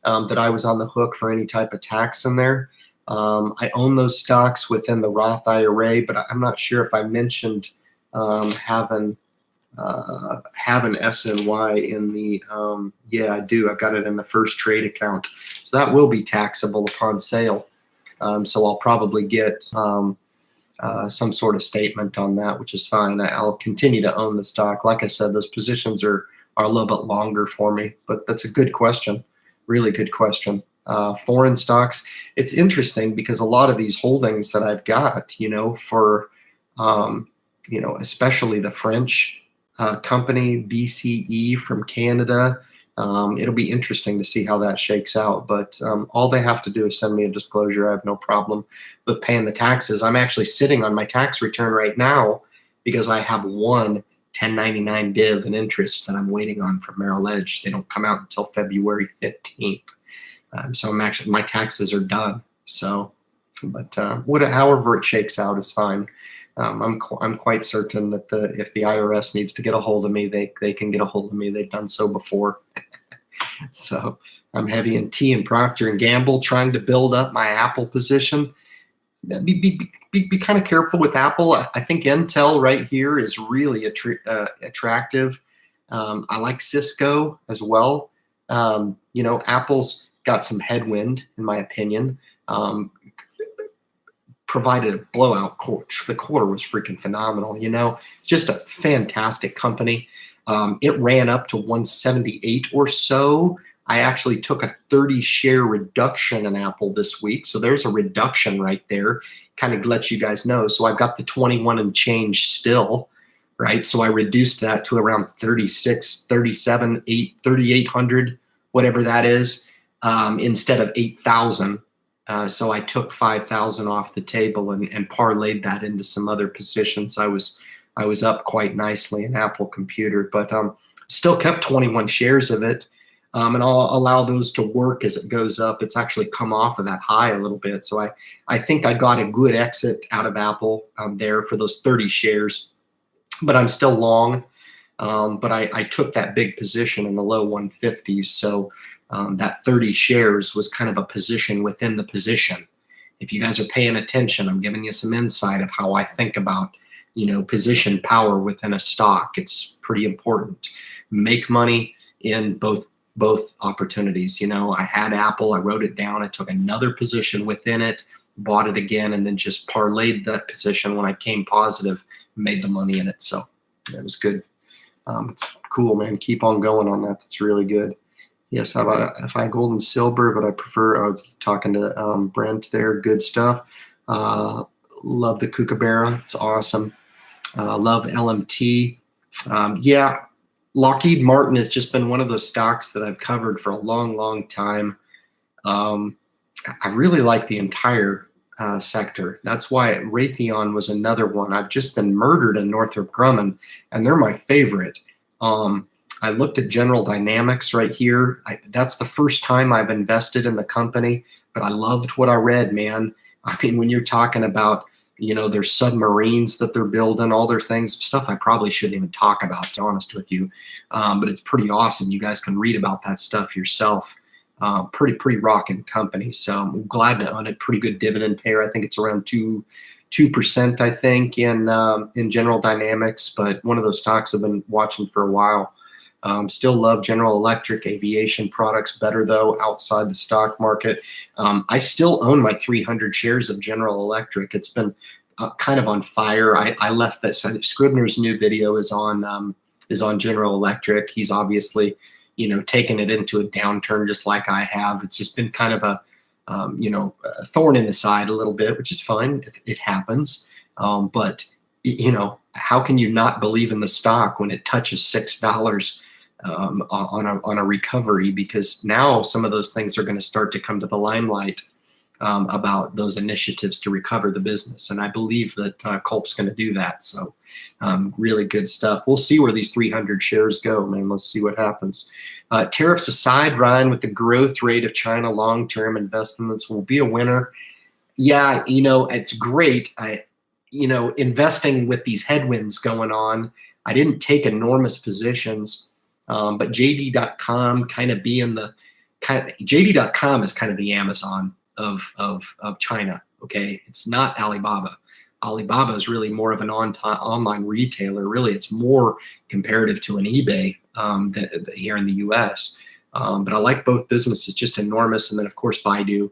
that I was on the hook for any type of tax in there. I own those stocks within the Roth IRA, but I'm not sure if I mentioned having SNY in the, yeah, I do. I got it in the first trade account. So that will be taxable upon sale. So I'll probably get some sort of statement on that, which is fine. I'll continue to own the stock. Like I said, those positions are a little bit longer for me, but that's a good question. Really good question. Foreign stocks. It's interesting because a lot of these holdings that I've got, for, especially the French company, BCE from Canada, it'll be interesting to see how that shakes out. But all they have to do is send me a disclosure. I have no problem with paying the taxes. I'm actually sitting on my tax return right now because I have one 1099 div and interest that I'm waiting on from Merrill Edge. They don't come out until February 15th. So my taxes are done. So, but however it shakes out is fine. I'm quite certain that if the IRS needs to get a hold of me, they can get a hold of me. They've done so before. So I'm heavy in T and Procter and Gamble, trying to build up my Apple position. Be kind of careful with Apple. I think Intel right here is really attractive. I like Cisco as well. Apple's got some headwind, in my opinion. Provided a blowout quarter. The quarter was freaking phenomenal. Just a fantastic company. It ran up to 178 or so. I actually took a 30 share reduction in Apple this week. So there's a reduction right there. Kind of lets you guys know. So I've got the 21 and change still. right? So I reduced that to around 36, 37, 3,800, whatever that is, instead of 8,000. So I took 5,000 off the table and parlayed that into some other positions. I was up quite nicely in Apple Computer, but still kept 21 shares of it. And I'll allow those to work as it goes up. It's actually come off of that high a little bit. So I think I got a good exit out of Apple there for those 30 shares, but I'm still long. But I took that big position in the low 150s. So that 30 shares was kind of a position within the position. If you guys are paying attention, I'm giving you some insight of how I think about, position power within a stock. It's pretty important. Make money in both opportunities. I had Apple, I wrote it down, I took another position within it, bought it again, and then just parlayed that position when I came positive, made the money in it. So it was good. It's cool, man. Keep on going on that. That's really good. Yes, if I gold and silver, but I prefer, I was talking to Brent there, good stuff. Love the Kookaburra. It's awesome. Love LMT. Yeah, Lockheed Martin has just been one of those stocks that I've covered for a long, long time. I really like the entire sector. That's why Raytheon was another one. I've just been murdered in Northrop Grumman, and they're my favorite. I looked at General Dynamics right here. That's the first time I've invested in the company, but I loved what I read, man. I mean, when you're talking about, their submarines that they're building, all their things, stuff I probably shouldn't even talk about, to be honest with you. But it's pretty awesome. You guys can read about that stuff yourself. Pretty rocking company. So I'm glad to own it. Pretty good dividend payer. I think it's around 2%, I think, in General Dynamics, but one of those stocks I've been watching for a while. Still love General Electric. Aviation products better, though, outside the stock market. I still own my 300 shares of General Electric. It's been kind of on fire. I left that. Scribner's new video is on General Electric. He's obviously, taking it into a downturn just like I have. It's just been kind of a thorn in the side a little bit, which is fine. It happens. But how can you not believe in the stock when it touches $6 on a recovery? Because now some of those things are going to start to come to the limelight about those initiatives to recover the business. And I believe that Culp's going to do that. So really good stuff. We'll see where these 300 shares go, man. Let's see what happens. Tariffs aside, Ryan, with the growth rate of China long-term investments will be a winner. Yeah, it's great. Investing with these headwinds going on, I didn't take enormous positions, but JD.com JD.com is kind of the Amazon of China. Okay, it's not Alibaba. Alibaba is really more of an online retailer. Really, it's more comparative to an eBay here in the U.S. But I like both businesses, just enormous. And then, of course, Baidu.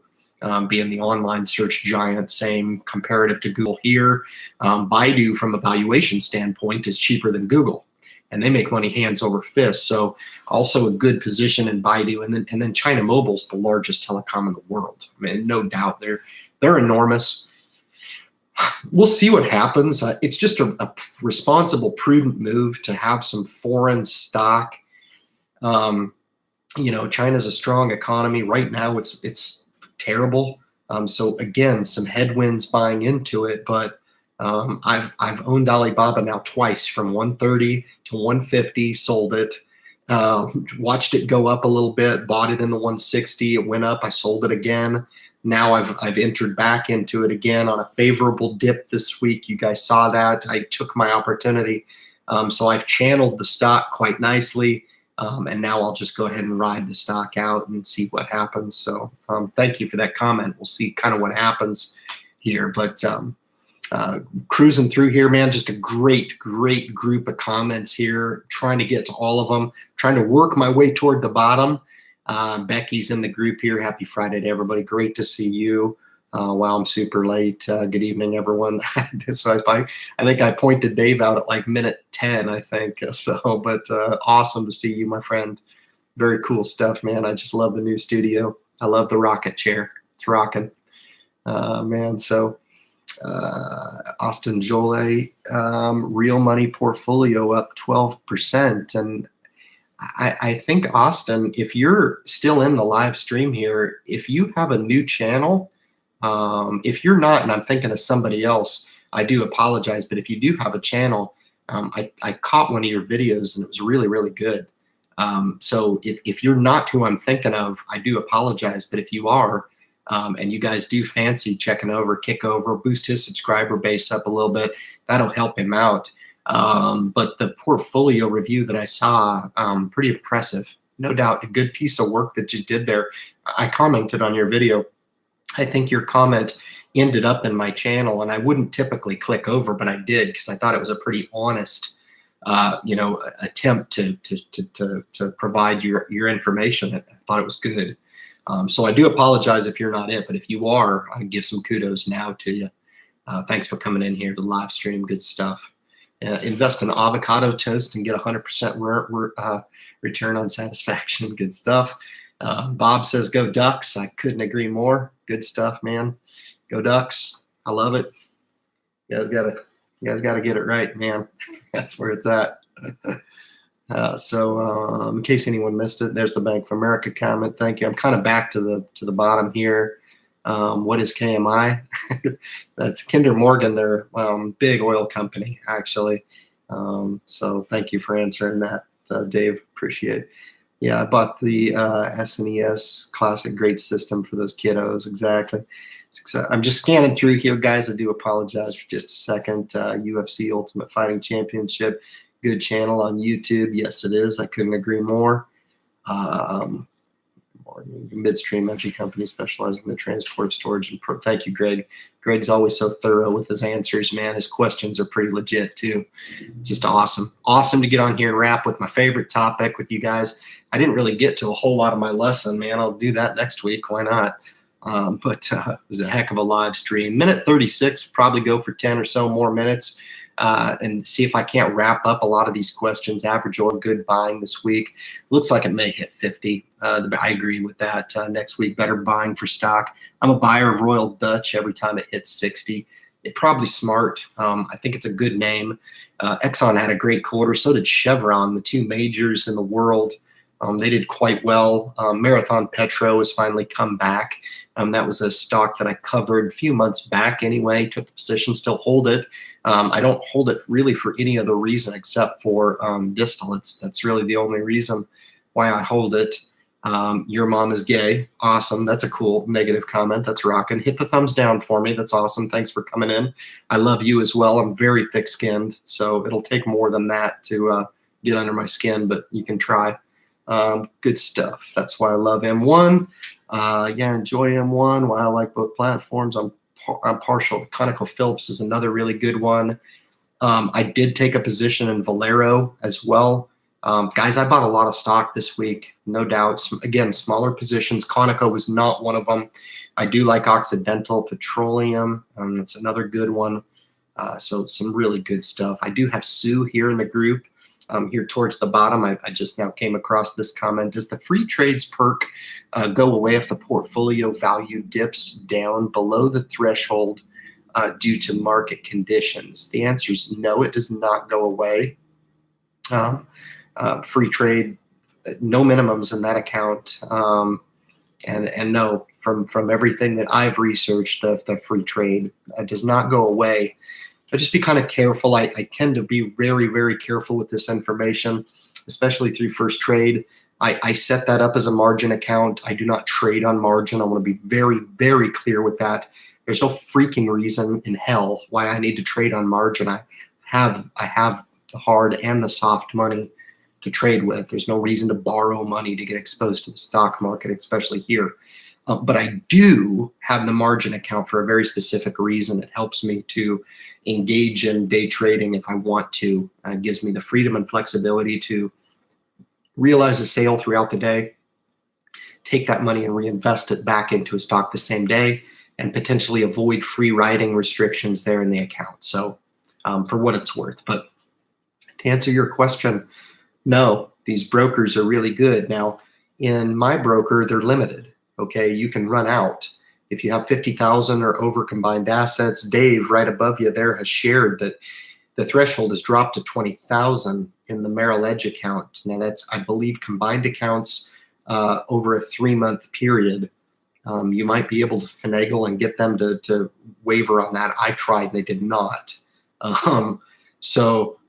Being the online search giant, same comparative to Google here. Baidu, from a valuation standpoint, is cheaper than Google, and they make money hands over fist. So also a good position in Baidu, and then China Mobile's the largest telecom in the world. I mean, no doubt they're enormous. We'll see what happens. It's just a responsible, prudent move to have some foreign stock. China's a strong economy right now. It's terrible. So again, some headwinds buying into it, but I've owned Alibaba now twice, from 130 to 150, sold it, watched it go up a little bit, bought it in the 160, it went up, I sold it again. Now I've entered back into it again on a favorable dip this week. You guys saw that. I took my opportunity. So I've channeled the stock quite nicely. And now I'll just go ahead and ride the stock out and see what happens. So thank you for that comment. We'll see kind of what happens here. But cruising through here, man, just a great group of comments here. Trying to get to all of them. Trying to work my way toward the bottom. Becky's in the group here. Happy Friday to everybody. Great to see you. Wow, I'm super late. Good evening, everyone. So I think I pointed Dave out at like minute 10, I think. So, but awesome to see you, my friend. Very cool stuff, man. I just love the new studio. I love the rocket chair. It's rocking, man. So Austin Jolie, real money portfolio up 12%. And I think, Austin, if you're still in the live stream here, if you have a new channel, if you're not, and I'm thinking of somebody else, I do apologize. But if you do have a channel, I caught one of your videos and it was really, really good. So if you're not who I'm thinking of, I do apologize. But if you are, and you guys do fancy checking over, kick over, boost his subscriber base up a little bit, that'll help him out. But the portfolio review that I saw, pretty impressive. No doubt, a good piece of work that you did there. I commented on your video. I think your comment ended up in my channel, and I wouldn't typically click over, but I did because I thought it was a pretty honest, attempt to provide your information. I thought it was good. So I do apologize if you're not it, but if you are, I give some kudos now to you. Thanks for coming in here to the live stream. Good stuff. Invest in avocado toast and get 100% return on satisfaction. Good stuff. Bob says, go Ducks. I couldn't agree more. Good stuff, man. Go Ducks. I love it. You guys gotta get it right, man. That's where it's at. So in case anyone missed it, there's the Bank of America comment. Thank you. I'm kind of back to the bottom here. What is KMI? That's Kinder Morgan. They're big oil company, actually. So thank you for answering that, Dave. Appreciate it. Yeah, I bought the SNES Classic, great system for those kiddos. Exactly. I'm just scanning through here, guys. I do apologize for just a second. UFC Ultimate Fighting Championship, good channel on YouTube. Yes, it is. I couldn't agree more. Midstream energy company specializing in the transport of storage and thank you, Greg. Greg's always so thorough with his answers, man. His questions are pretty legit too. Just awesome. Awesome to get on here and wrap with my favorite topic with you guys. I didn't really get to a whole lot of my lesson, man. I'll do that next week. Why not? But it was a heck of a live stream. Minute 36, probably go for 10 or so more minutes. And see if I can't wrap up a lot of these questions. Average or good buying this week. Looks like it may hit 50. I agree with that. Next week, better buying for stock. I'm a buyer of Royal Dutch every time it hits 60. It's probably smart. I think it's a good name. Exxon had a great quarter. So did Chevron, the two majors in the world. They did quite well. Marathon Petro has finally come back. That was a stock that I covered a few months back anyway. Took the position, still hold it. I don't hold it really for any other reason except for distillates. That's really the only reason why I hold it. Your mom is gay. Awesome. That's a cool negative comment. That's rocking. Hit the thumbs down for me. That's awesome. Thanks for coming in. I love you as well. I'm very thick-skinned, so it'll take more than that to get under my skin, but you can try. Good stuff. That's why I love M1. Yeah, enjoy M1. Why I like both platforms. I'm partial. ConocoPhillips is another really good one. I did take a position in Valero as well. Guys, I bought a lot of stock this week, no doubt. Again, smaller positions. Conoco was not one of them. I do like Occidental Petroleum. That's another good one. So some really good stuff. I do have Sue here in the group. Here towards the bottom, I just now came across this comment. Does the free trades perk go away if the portfolio value dips down below the threshold due to market conditions? The answer is no, it does not go away. Free trade, no minimums in that account. And no, from everything that I've researched, the free trade does not go away. But just be kind of careful. I tend to be very, very careful with this information, especially through first trade. I set that up as a margin account. I do not trade on margin. I want to be very, very clear with that. There's no freaking reason in hell why I need to trade on margin. I have the hard and the soft money to trade with. There's no reason to borrow money to get exposed to the stock market, especially here. But I do have the margin account for a very specific reason. It helps me to engage in day trading if I want to. It gives me the freedom and flexibility to realize a sale throughout the day, take that money and reinvest it back into a stock the same day, and potentially avoid free riding restrictions there in the account. So for what it's worth. But to answer your question, no, these brokers are really good. Now, in my broker, they're limited. Okay, you can run out. If you have 50,000 or over combined assets, Dave right above you there has shared that the threshold has dropped to 20,000 in the Merrill Edge account. Now that's, I believe, combined accounts over a 3-month period. You might be able to finagle and get them to waiver on that. I tried, they did not.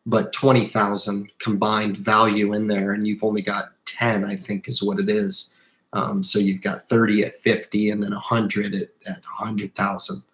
But 20,000 combined value in there, and you've only got 10, I think is what it is. So you've got 30 at 50 and then 100 at 100,000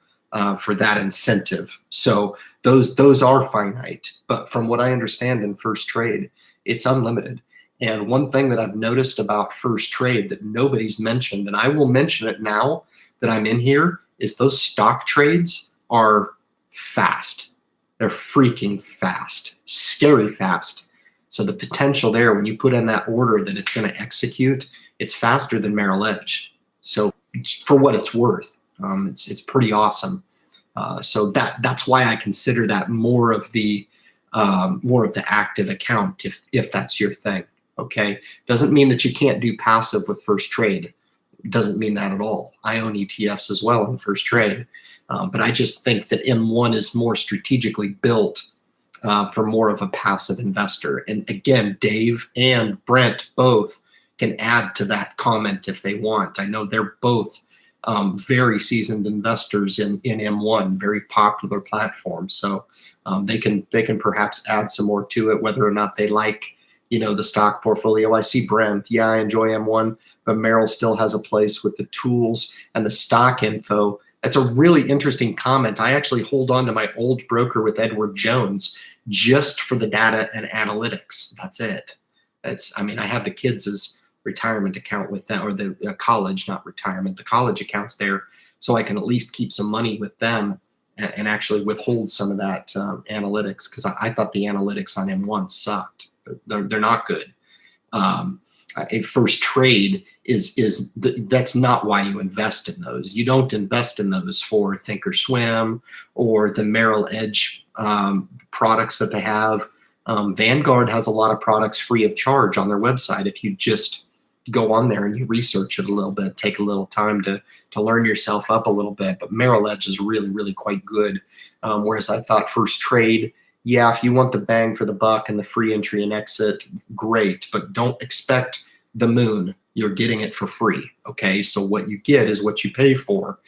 for that incentive. So those are finite, but from what I understand in first trade, it's unlimited. And one thing that I've noticed about first trade that nobody's mentioned, and I will mention it now that I'm in here, is those stock trades are fast. They're freaking fast, scary fast. So the potential there, when you put in that order that it's going to execute, it's faster than Merrill Edge. So for what it's worth, it's pretty awesome. So that's why I consider that more of the active account if that's your thing. Okay, doesn't mean that you can't do passive with first trade. Doesn't mean that at all. I own ETFs as well in first trade, but I just think that M1 is more strategically built for more of a passive investor. And again, Dave and Brent both can add to that comment if they want. I know they're both very seasoned investors in M1, very popular platform. So they can perhaps add some more to it, whether or not they like, the stock portfolio. I see Brent, yeah, I enjoy M1, but Merrill still has a place with the tools and the stock info. That's a really interesting comment. I actually hold on to my old broker with Edward Jones just for the data and analytics. That's it. I have the kids' retirement account with them, or the college, not retirement, the college accounts there, so I can at least keep some money with them and actually withhold some of that analytics, because I thought the analytics on M1 sucked. They're not good. A first trade that's not why you invest in those. You don't invest in those for Thinkorswim or the Merrill Edge products that they have. Vanguard has a lot of products free of charge on their website if you just go on there and you research it a little bit, take a little time to learn yourself up a little bit. But Merrill Edge is really, really quite good. Whereas I thought first trade, yeah, if you want the bang for the buck and the free entry and exit, great, but don't expect the moon. You're getting it for free, okay? So what you get is what you pay for.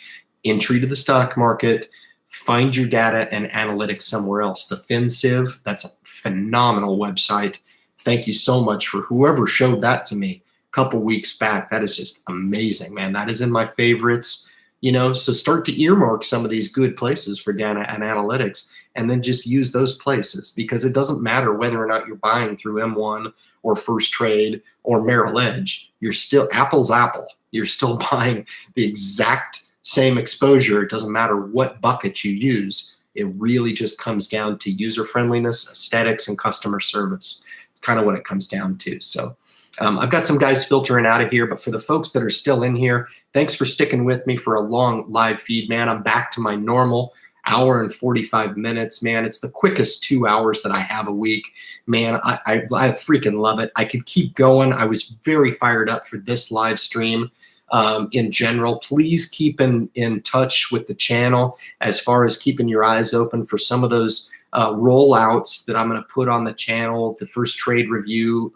Entry to the stock market, find your data and analytics somewhere else. The FinCiv, that's a phenomenal website. Thank you so much for whoever showed that to me a couple weeks back. That is just amazing, man. That is in my favorites, so start to earmark some of these good places for data and analytics, and then just use those places, because it doesn't matter whether or not you're buying through M1 or First Trade or Merrill Edge. You're still apple's apple. You're still buying the exact same exposure. It doesn't matter what bucket you use. It really just comes down to user friendliness, aesthetics, and customer service. It's kind of what it comes down to. So I've got some guys filtering out of here, but for the folks that are still in here, thanks for sticking with me for a long live feed, man. I'm back to my normal hour and 45 minutes, man. It's the quickest 2 hours that I have a week, man. I freaking love it. I could keep going. I was very fired up for this live stream. In general, please keep in touch with the channel as far as keeping your eyes open for some of those rollouts that I'm going to put on the channel, the first trade review,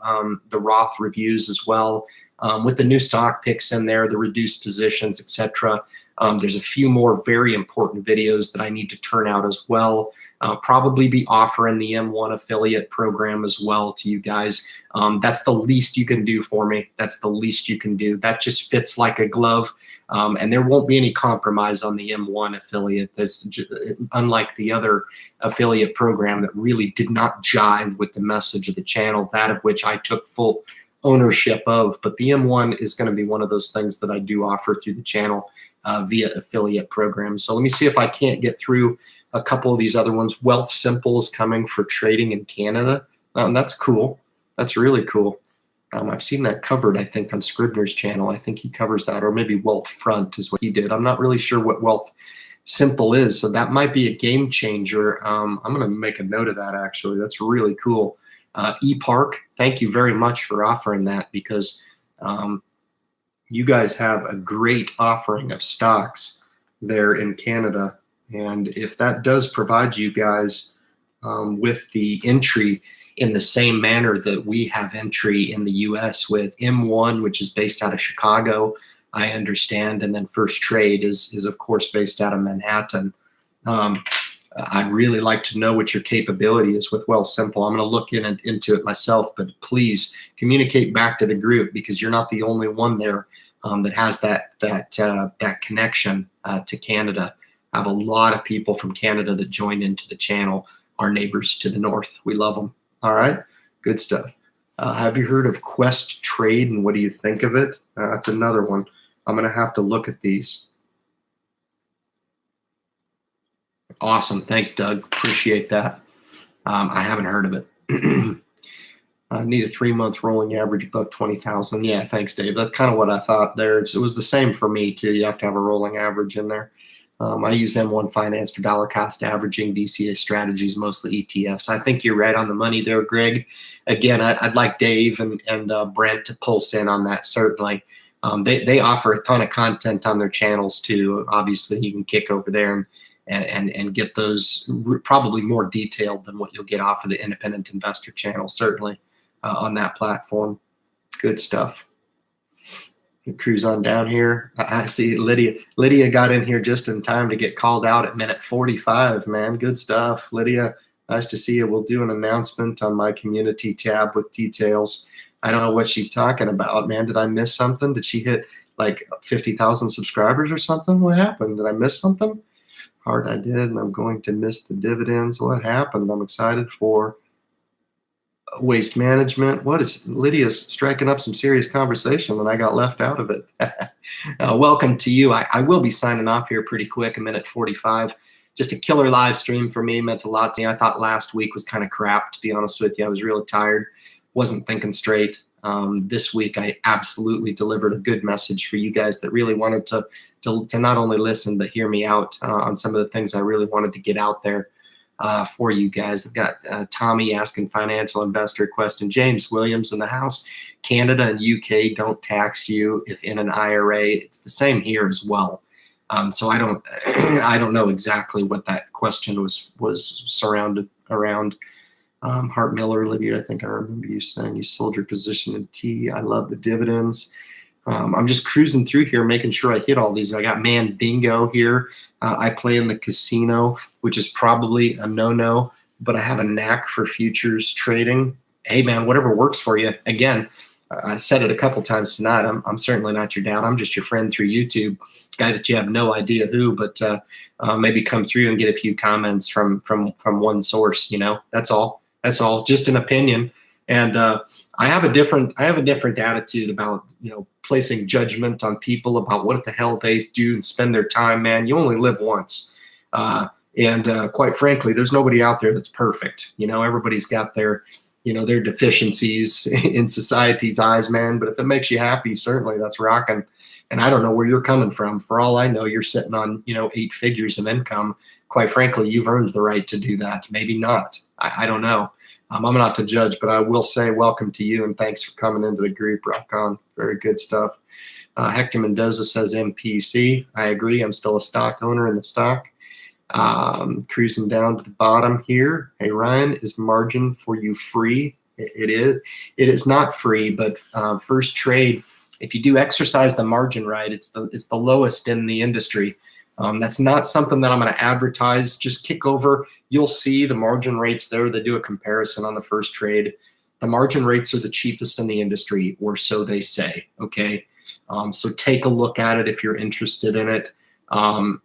the Roth reviews as well, with the new stock picks in there, the reduced positions, etc. There's a few more very important videos that I need to turn out as well. Probably be offering the M1 affiliate program as well to you guys. That's the least you can do for me. That's the least you can do. That just fits like a glove. And there won't be any compromise on the M1 affiliate. That's unlike the other affiliate program that really did not jive with the message of the channel, that of which I took full ownership of. But the M1 is going to be one of those things that I do offer through the channel via affiliate programs. So let me see if I can't get through a couple of these other ones. Wealth Simple is coming for trading in Canada. That's cool. That's really cool. I've seen that covered, I think, on Scribner's channel. I think he covers that, or maybe Wealth Front is what he did. I'm not really sure what Wealth Simple is, so that might be a game changer. I'm going to make a note of that, actually. That's really cool. ePark, thank you very much for offering that, because you guys have a great offering of stocks there in Canada. And if that does provide you guys with the entry in the same manner that we have entry in the US with M1, which is based out of Chicago, I understand, and then First Trade is of course based out of Manhattan. I'd really like to know what your capability is with Wealthsimple. I'm going to look into it myself, but please communicate back to the group, because you're not the only one there that has that connection to Canada. I have a lot of people from Canada that joined into the channel, our neighbors to the north. We love them. All right, good stuff. Have you heard of Quest Trade, and what do you think of it? That's another one. I'm going to have to look at these. Awesome. Thanks, Doug. Appreciate that. I haven't heard of it. I need a 3-month rolling average above 20,000. Yeah, thanks, Dave. That's kind of what I thought there. It was the same for me, too. You have to have a rolling average in there. I use M1 Finance for dollar cost averaging, DCA strategies, mostly ETFs. I think you're right on the money there, Greg. Again, I'd like Dave and Brent to pulse in on that, certainly. They offer a ton of content on their channels, too. Obviously, you can kick over there and get those probably more detailed than what you'll get off of the Independent Investor channel, certainly on that platform. Good stuff. Cruise on down here. I see Lydia. Lydia got in here just in time to get called out at minute 45, man. Good stuff. Lydia, nice to see you. We'll do an announcement on my community tab with details. I don't know what she's talking about, man. Did I miss something? Did she hit like 50,000 subscribers or something? What happened? Did I miss something? Hard, I did, and I'm going to miss the dividends. What happened? I'm excited for waste management. What is Lydia's striking up some serious conversation, and I got left out of it. Welcome to you. I will be signing off here pretty quick, a minute 45. Just a killer live stream for me, meant a lot to me. I thought last week was kind of crap, to be honest with you. I was really tired, wasn't thinking straight. This week, I absolutely delivered a good message for you guys that really wanted to not only listen, but hear me out on some of the things I really wanted to get out there for you guys. I've got Tommy asking financial investor question. James Williams in the house. Canada and UK don't tax you if in an IRA. It's the same here as well. So I don't know exactly what that question was surrounded around. Hart Miller, Lydia, I think I remember you saying you sold your position in T. I love the dividends. I'm just cruising through here, making sure I hit all these. I got Mandingo here. I play in the casino, which is probably a no-no, but I have a knack for futures trading. Hey, man, whatever works for you. Again, I said it a couple times tonight. I'm certainly not your dad. I'm just your friend through YouTube, guy that you have no idea who, but maybe come through and get a few comments from one source. You know, that's all. That's all. Just an opinion. And I have a different attitude about, you know, placing judgment on people about what the hell they do and spend their time. Man, you only live once. And quite frankly, there's nobody out there that's perfect. You know, everybody's got their deficiencies in society's eyes, man. But if it makes you happy, certainly that's rocking. And I don't know where you're coming from. For all I know, you're sitting on, 8 figures of income. Quite frankly, you've earned the right to do that. Maybe not. I don't know. I'm not to judge, but I will say welcome to you and thanks for coming into the group. Rock on. Very good stuff. Hector Mendoza says MPC. I agree. I'm still a stock owner in the stock. Cruising down to the bottom here. Hey, Ryan, is margin for you free? It is. It is not free, but First Trade, if you do exercise the margin right, it's the lowest in the industry. That's not something that I'm going to advertise. Just kick over. You'll see the margin rates there. They do a comparison on the First Trade. The margin rates are the cheapest in the industry, or so they say. Okay. So take a look at it if you're interested in it. I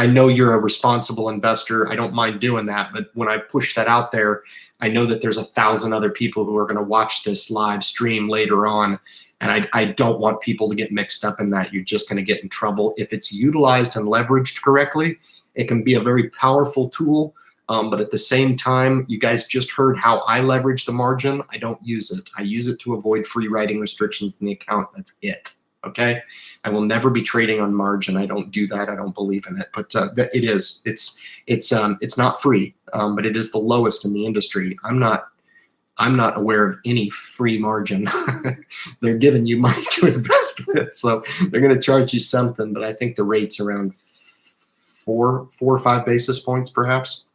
know you're a responsible investor. I don't mind doing that. But when I push that out there, I know that there's 1,000 other people who are going to watch this live stream later on. And I don't want people to get mixed up in that. You're just going to get in trouble. If it's utilized and leveraged correctly, it can be a very powerful tool. But at the same time, you guys just heard how I leverage the margin. I don't use it. I use it to avoid free writing restrictions in the account. That's it. Okay. I will never be trading on margin. I don't do that. I don't believe in it. But it is. It's not free, but it is the lowest in the industry. I'm not I'm not aware of any free margin. They're giving you money to invest with, so they're going to charge you something. But I think the rate's around 4 or 5 basis points, perhaps.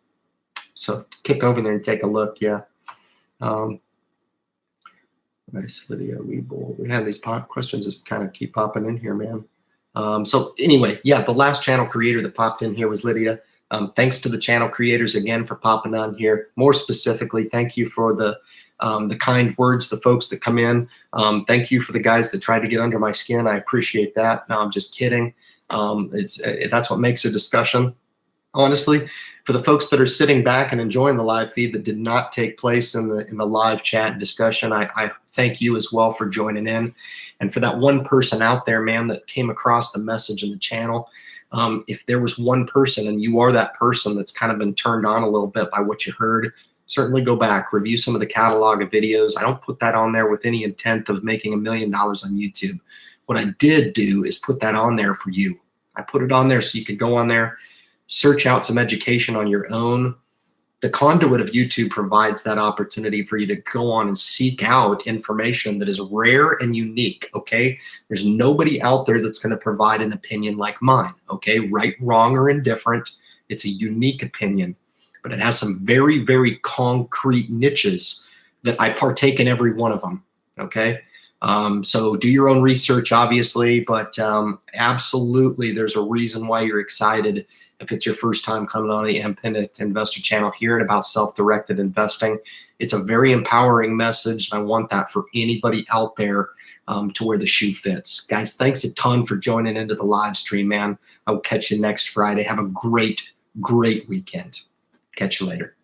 So kick over there and take a look. Yeah. Nice video. We have these questions just kind of keep popping in here, man. So anyway, yeah, the last channel creator that popped in here was Lydia. Thanks to the channel creators again for popping on here. More specifically, thank you for the kind words, the folks that come in. Thank you for the guys that try to get under my skin. I appreciate that. No, I'm just kidding. That's what makes a discussion. Honestly, for the folks that are sitting back and enjoying the live feed that did not take place in the live chat discussion, I thank you as well for joining in. And for that one person out there, man, that came across the message in the channel, if there was one person and you are that person that's kind of been turned on a little bit by what you heard, certainly go back, review some of the catalog of videos. I don't put that on there with any intent of making $1 million on YouTube. What I did do is put that on there for you. I put it on there so you could go on there, search out some education on your own. The conduit of YouTube provides that opportunity for you to go on and seek out information that is rare and unique, okay? There's nobody out there that's going to provide an opinion like mine, okay? Right, wrong, or indifferent. It's a unique opinion, but it has some very, very concrete niches that I partake in every one of them, okay? So do your own research, obviously, but absolutely there's a reason why you're excited if it's your first time coming on the Independent Investor channel, hearing about self-directed investing. It's a very empowering message, and I want that for anybody out there to where the shoe fits. Guys, thanks a ton for joining into the live stream, man. I will catch you next Friday. Have a great, great weekend. Catch you later.